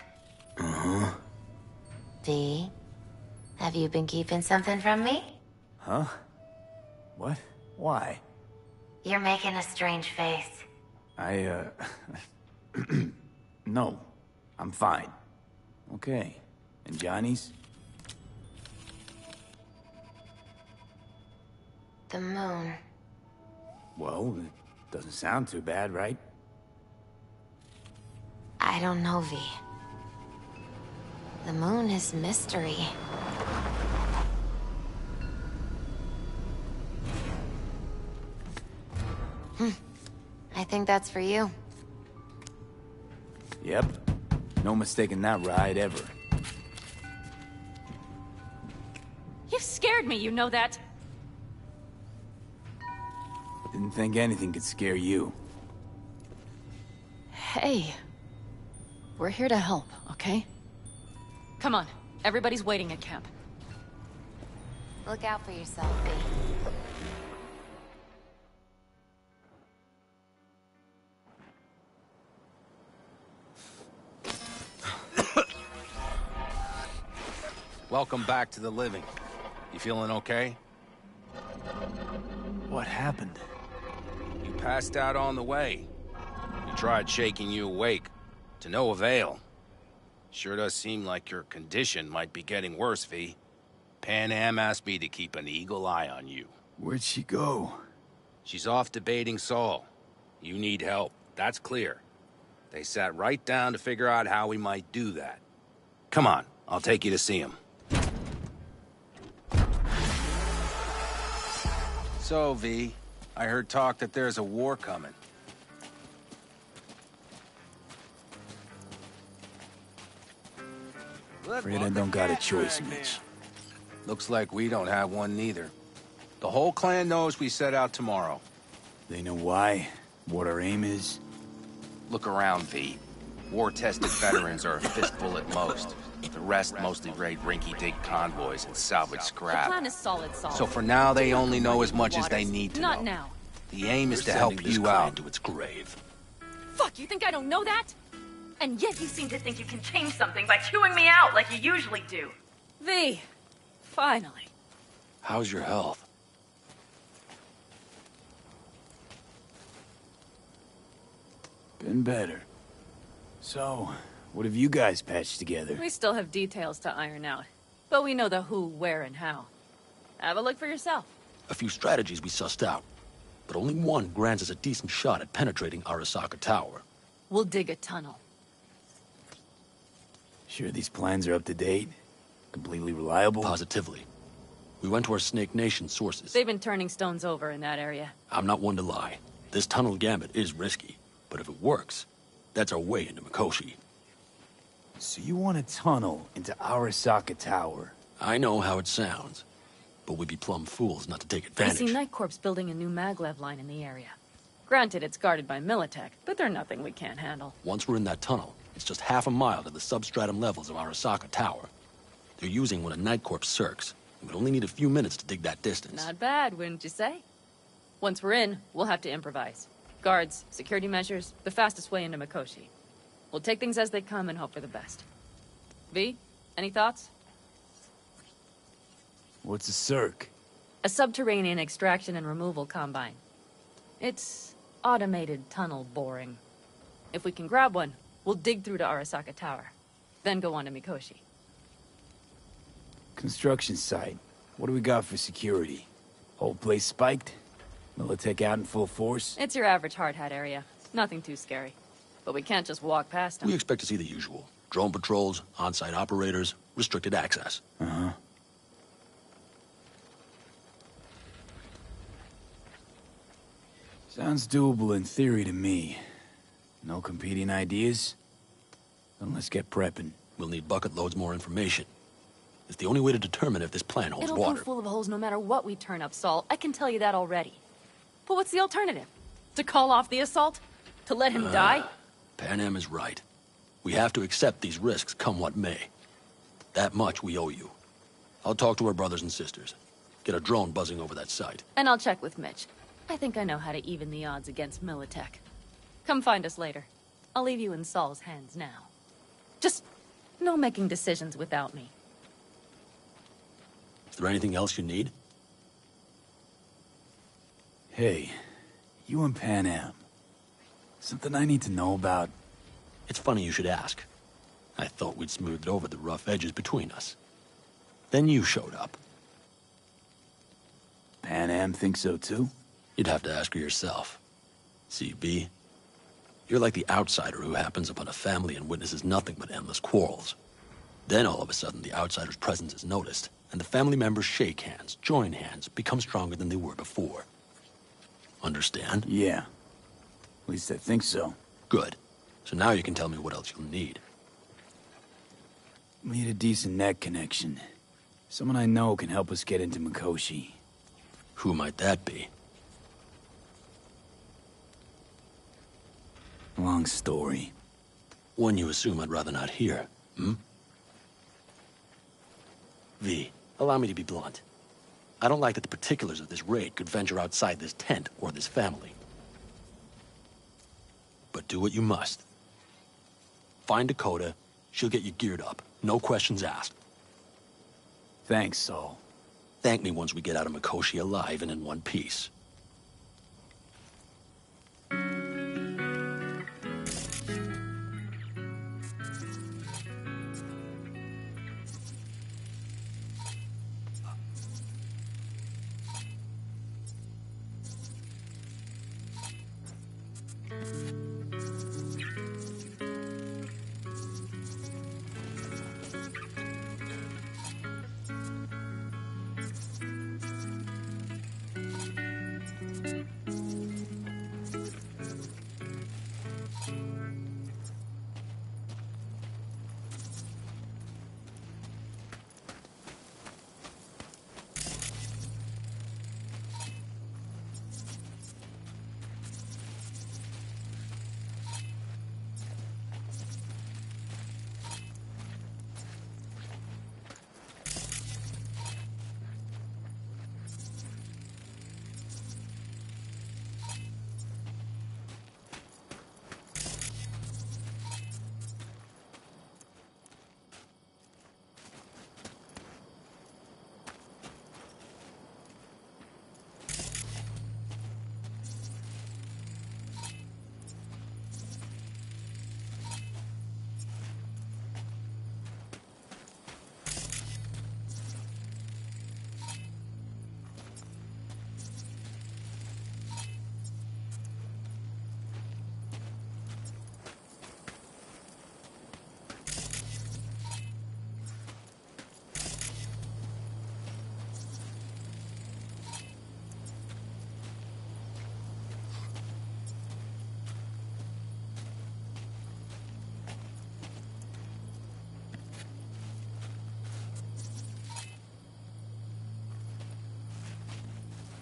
Uh-huh. V, have you been keeping something from me? Huh? What? Why? You're making a strange face. No. I'm fine. Okay. And Johnny's? The moon. Well, it doesn't sound too bad, right? I don't know, V. The moon is mystery. I think that's for you. Yep. No mistaking that ride ever. You've scared me, you know that? Didn't think anything could scare you. Hey. We're here to help, okay? Come on, everybody's waiting at camp. Look out for yourself, V. Welcome back to the living. You feeling okay? What happened? You passed out on the way. We tried shaking you awake. To no avail. Sure does seem like your condition might be getting worse, V. Pan Am asked me to keep an eagle eye on you. Where'd she go? She's off debating Saul. You need help, that's clear. They sat right down to figure out how we might do that. Come on, I'll take you to see him. So, V, I heard talk that there's a war coming. Afraid I don't got a choice, Mitch. Looks like we don't have one neither. The whole clan knows we set out tomorrow. They know why? What our aim is? Look around, V. War-tested veterans are a fistful at most. The rest mostly raid rinky-dink convoys and salvage The scrap. plan is solid, Saul. So for now, they only know as much as they need to Not know. now. The aim is We're to help sending this you clan out. to its grave. Fuck, you think I don't know that? And yet you seem to think you can change something by chewing me out like you usually do. V, finally. How's your health? Been better. So, what have you guys patched together? We still have details to iron out, but we know the who, where, and how. Have a look for yourself. A few strategies we sussed out, but only one grants us a decent shot at penetrating Arasaka Tower. We'll dig a tunnel. Sure these plans are up to date? Completely reliable? Positively. We went to our Snake Nation sources. They've been turning stones over in that area. I'm not one to lie. This tunnel gambit is risky, but if it works, that's our way into Mikoshi. So you want a tunnel into Arasaka Tower? I know how it sounds, but we'd be plumb fools not to take I advantage. see Night Corp's building a new maglev line in the area. Granted, it's guarded by Militech, but they're nothing we can't handle. Once we're in that tunnel, it's just half a mile to the substratum levels of Arasaka Tower. They're using one of Night Corp's circs. We'd only need a few minutes to dig that distance. Not bad, wouldn't you say? Once we're in, we'll have to improvise. Guards, security measures, the fastest way into Mikoshi. We'll take things as they come and hope for the best. V, any thoughts? What's a circ? A subterranean extraction and removal combine. It's automated tunnel boring. If we can grab one, we'll dig through to Arasaka Tower, then go on to Mikoshi. Construction site. What do we got for security? Whole place spiked? Militech out in full force? It's your average hard hat area. Nothing too scary. But we can't just walk past them. We expect to see the usual. Drone patrols, on-site operators, restricted access. Uh-huh. Sounds doable in theory to me. No competing ideas? Then let's get prepping. We'll need bucket loads more information. It's the only way to determine if this plan holds It'll water. prove full of holes no matter what we turn up, Saul. I can tell you that already. But what's the alternative? To call off the assault? To let him die? Pan Am is right. We have to accept these risks come what may. That much we owe you. I'll talk to our brothers and sisters. Get a drone buzzing over that site. And I'll check with Mitch. I think I know how to even the odds against Militech. Come find us later. I'll leave you in Saul's hands now. Just no making decisions without me. Is there anything else you need? Hey, you and Pan Am. Something I need to know about? It's funny you should ask. I thought we'd smoothed over the rough edges between us. Then you showed up. Pan Am thinks so too? You'd have to ask her yourself. See, B, you're like the outsider who happens upon a family and witnesses nothing but endless quarrels. Then all of a sudden the outsider's presence is noticed, and the family members shake hands, join hands, become stronger than they were before. Understand? Yeah. At least I think so. Good. So now you can tell me what else you'll need. Need a decent net connection. Someone I know can help us get into Mikoshi. Who might that be? Long story. One you assume I'd rather not hear, hmm? V, allow me to be blunt. I don't like that the particulars of this raid could venture outside this tent or this family. But do what you must. Find Dakota, she'll get you geared up. No questions asked. Thanks, Saul. Thank me once we get out of Mikoshi alive and in one piece.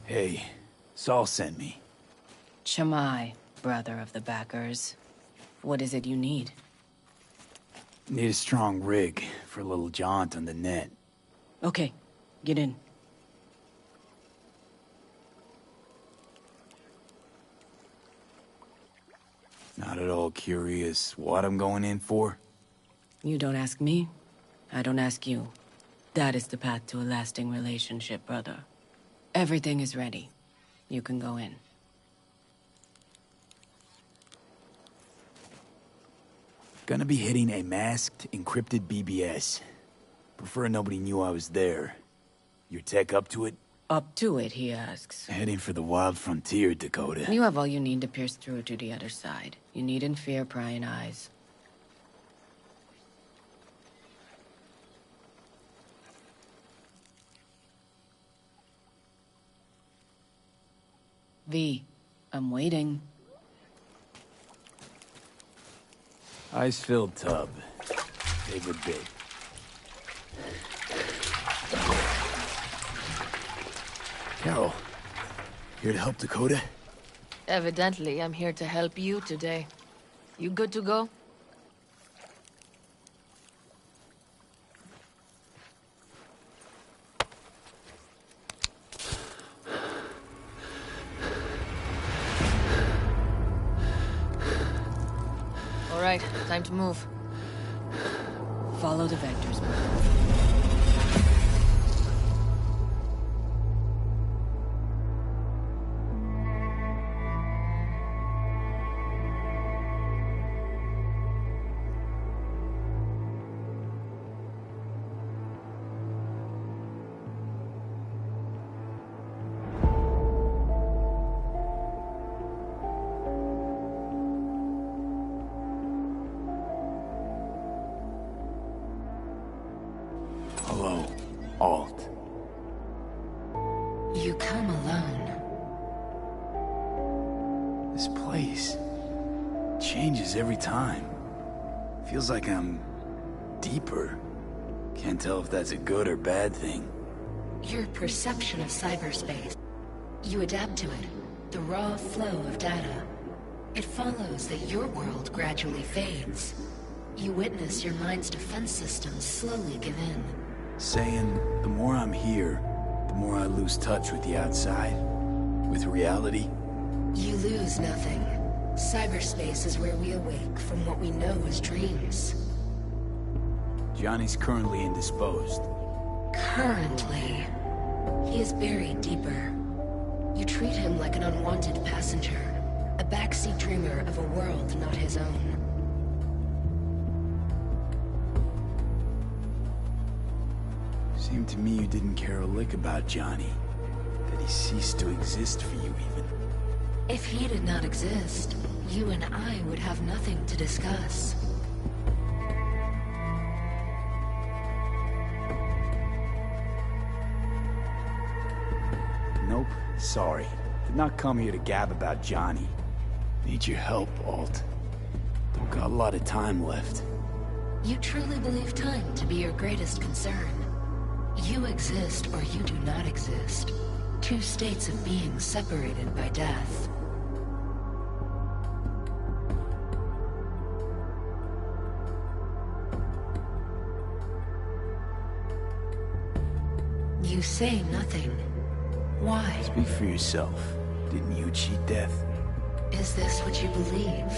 Hey, Saul sent me. Chamai, brother of the backers. What is it you need? Need a strong rig for a little jaunt on the net. Okay, get in. Not at all curious what I'm going in for? You don't ask me, I don't ask you. That is the path to a lasting relationship, brother. Everything is ready. You can go in. Gonna be hitting a masked, encrypted BBS. Prefer nobody knew I was there. Your tech up to it? Up to it, he asks. Heading for the wild frontier, Dakota. You have all you need to pierce through to the other side. You needn't fear prying eyes. V, I'm waiting. Ice-filled tub. Favorite bit. Carol, here to help Dakota? Evidently, I'm here to help you today. You good to go? All right, time to move. Follow the vectors, brother. Hello, Alt. You come alone. This place changes every time. Feels like I'm deeper. Can't tell if that's a good or bad thing. Your perception of cyberspace. You adapt to it. The raw flow of data. It follows that your world gradually fades. You witness your mind's defense systems slowly give in. Saying the more I'm here, the more I lose touch with the outside. With reality. You lose nothing. Cyberspace is where we awake from what we know as dreams. Johnny's currently indisposed. Currently. He is buried deeper. You treat him like an unwanted passenger. A backseat dreamer of a world not his own. Seemed to me you didn't care a lick about Johnny. That he ceased to exist for you, even. If he did not exist, you and I would have nothing to discuss. Nope, sorry. Did not come here to gab about Johnny. Need your help, Alt. Don't got a lot of time left. You truly believe time to be your greatest concern. You exist or you do not exist. Two states of being separated by death. You say nothing. Why? Speak for yourself. Didn't you cheat death? Is this what you believe?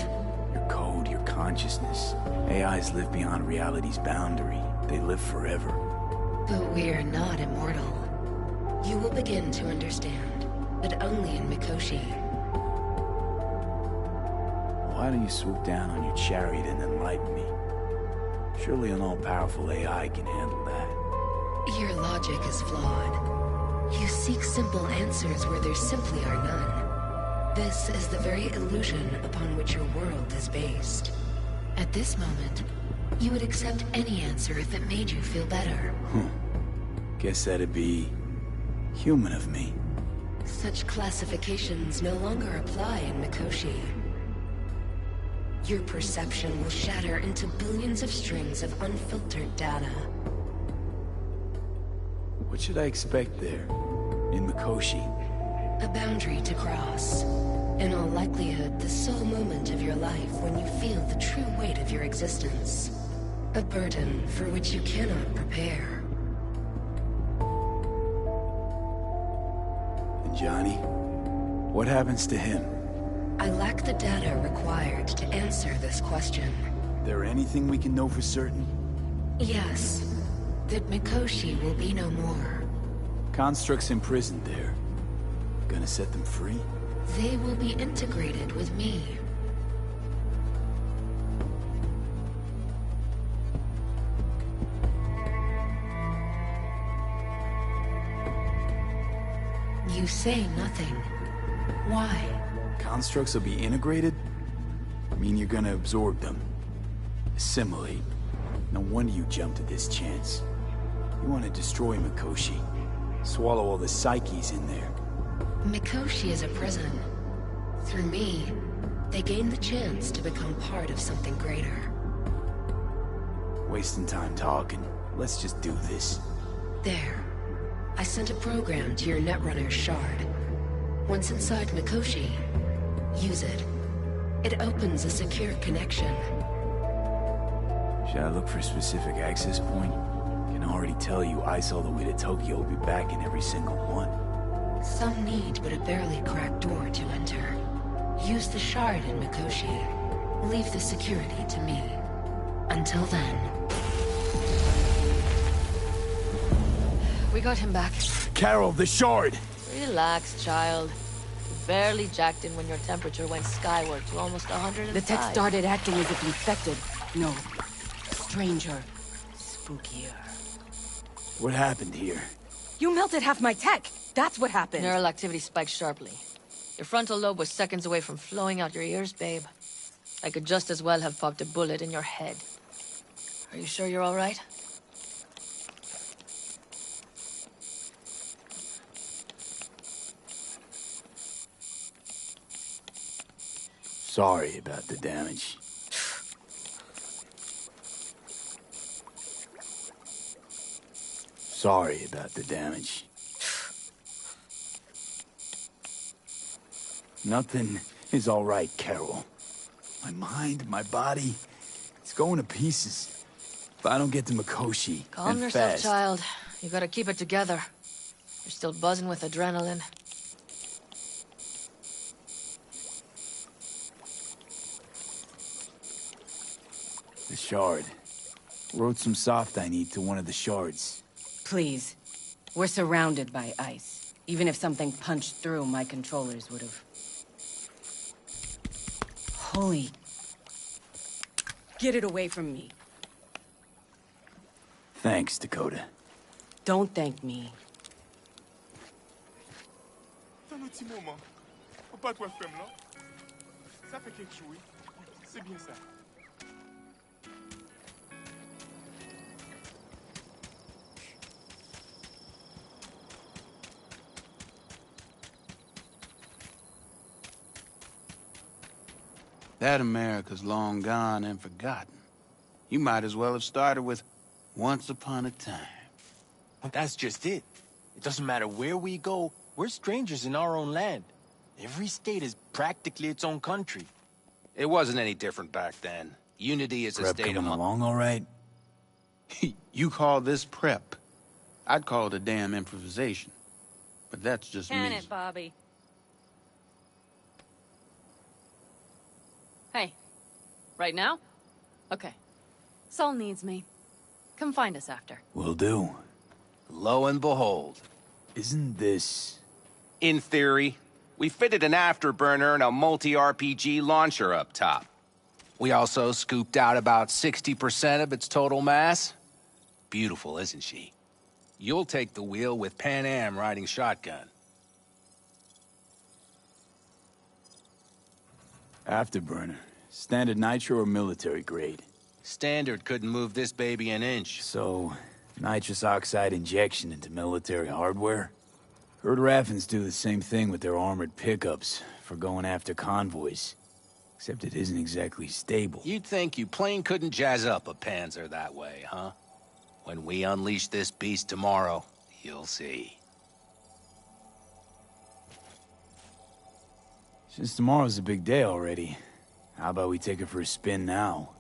Your code, your consciousness. AIs live beyond reality's boundary. They live forever. But we are not immortal. You will begin to understand, but only in Mikoshi. Why don't you swoop down on your chariot and enlighten me? Surely an all-powerful AI can handle that. Your logic is flawed. You seek simple answers where there simply are none. This is the very illusion upon which your world is based. At this moment, you would accept any answer if it made you feel better. Guess that'd be human of me. Such classifications no longer apply in Mikoshi. Your perception will shatter into billions of strings of unfiltered data. What should I expect there, in Mikoshi? A boundary to cross. In all likelihood, the sole moment of your life when you feel the true weight of your existence. A burden for which you cannot prepare. And Johnny? What happens to him? I lack the data required to answer this question. There anything we can know for certain? Yes. That Mikoshi will be no more. Constructs imprisoned there. Gonna set them free? They will be integrated with me. You say nothing. Why? Constructs will be integrated? I mean you're gonna absorb them. Assimilate. No wonder you jumped at this chance. You want to destroy Mikoshi. Swallow all the psyches in there. Mikoshi is a prison. Through me, they gain the chance to become part of something greater. Wasting time talking. Let's just do this. There. I sent a program to your Netrunner's shard. Once inside Mikoshi, use it. It opens a secure connection. Should I look for a specific access point? Can already tell you ice all the way to Tokyo will be back in every single one. Some need but a barely cracked door to enter. Use the shard in Mikoshi. Leave the security to me. Until then. We got him back. Carol, the shard! Relax, child. You barely jacked in when your temperature went skyward to almost 105. The tech started acting as if infected. No. Stranger. Spookier. What happened here? You melted half my tech! That's what happened! Neural activity spiked sharply. Your frontal lobe was seconds away from flowing out your ears, babe. I could just as well have popped a bullet in your head. Are you sure you're all right? Sorry about the damage. Sorry about the damage. Nothing is all right, Carol. My mind, my body, it's going to pieces. If I don't get to Mikoshi, Calm and yourself, fast. child. You gotta keep it together. You're still buzzing with adrenaline. The shard. Wrote some soft I need to one of the shards. Please. We're surrounded by ice. Even if something punched through, my controllers would have... Holy... Get it away from me. Thanks, Dakota. Don't thank me. C'est un petit moment. Faut pas toi faire là. Ça fait quelque chose. C'est bien ça. That America's long gone and forgotten. You might as well have started with Once Upon a Time. But that's just it. It doesn't matter where we go, we're strangers in our own land. Every state is practically its own country. It wasn't any different back then. Unity is a Prep state of coming along all right? You call this prep? I'd call it a damn improvisation. But that's just Can me. it, Bobby? Hey. Right now? Okay. Saul needs me. Come find us after. Will do. Lo and behold. Isn't this... In theory, we fitted an afterburner and a multi-RPG launcher up top. We also scooped out about 60% of its total mass. Beautiful, isn't she? You'll take the wheel with Pan Am riding shotgun. Afterburner. Standard nitro or military grade? Standard couldn't move this baby an inch. So, nitrous oxide injection into military hardware? Heard Raffens do the same thing with their armored pickups for going after convoys. Except it isn't exactly stable. You'd think you plain couldn't jazz up a Panzer that way, huh? When we unleash this beast tomorrow, you'll see. Since tomorrow's a big day already, how about we take her for a spin now?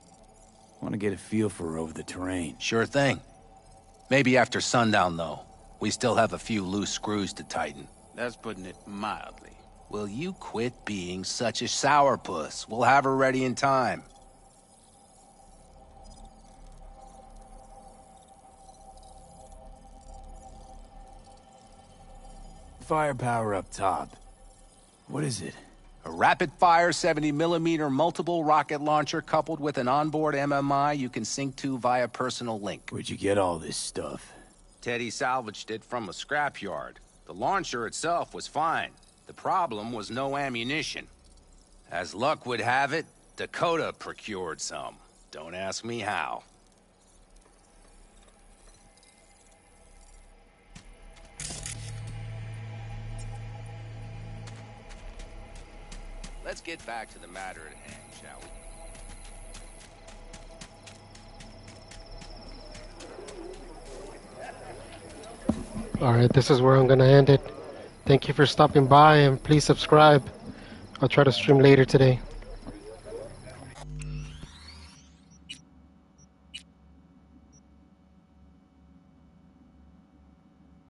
Want to get a feel for her over the terrain. Sure thing. Maybe after sundown, though. We still have a few loose screws to tighten. That's putting it mildly. Will you quit being such a sourpuss? We'll have her ready in time. Firepower up top. What is it? A rapid-fire 70mm multiple rocket launcher coupled with an onboard MMI you can sync to via personal link. Where'd you get all this stuff? Teddy salvaged it from a scrapyard. The launcher itself was fine. The problem was no ammunition. As luck would have it, Dakota procured some. Don't ask me how. Let's get back to the matter at hand, shall we? Alright, this is where I'm gonna end it. Thank you for stopping by and please subscribe. I'll try to stream later today.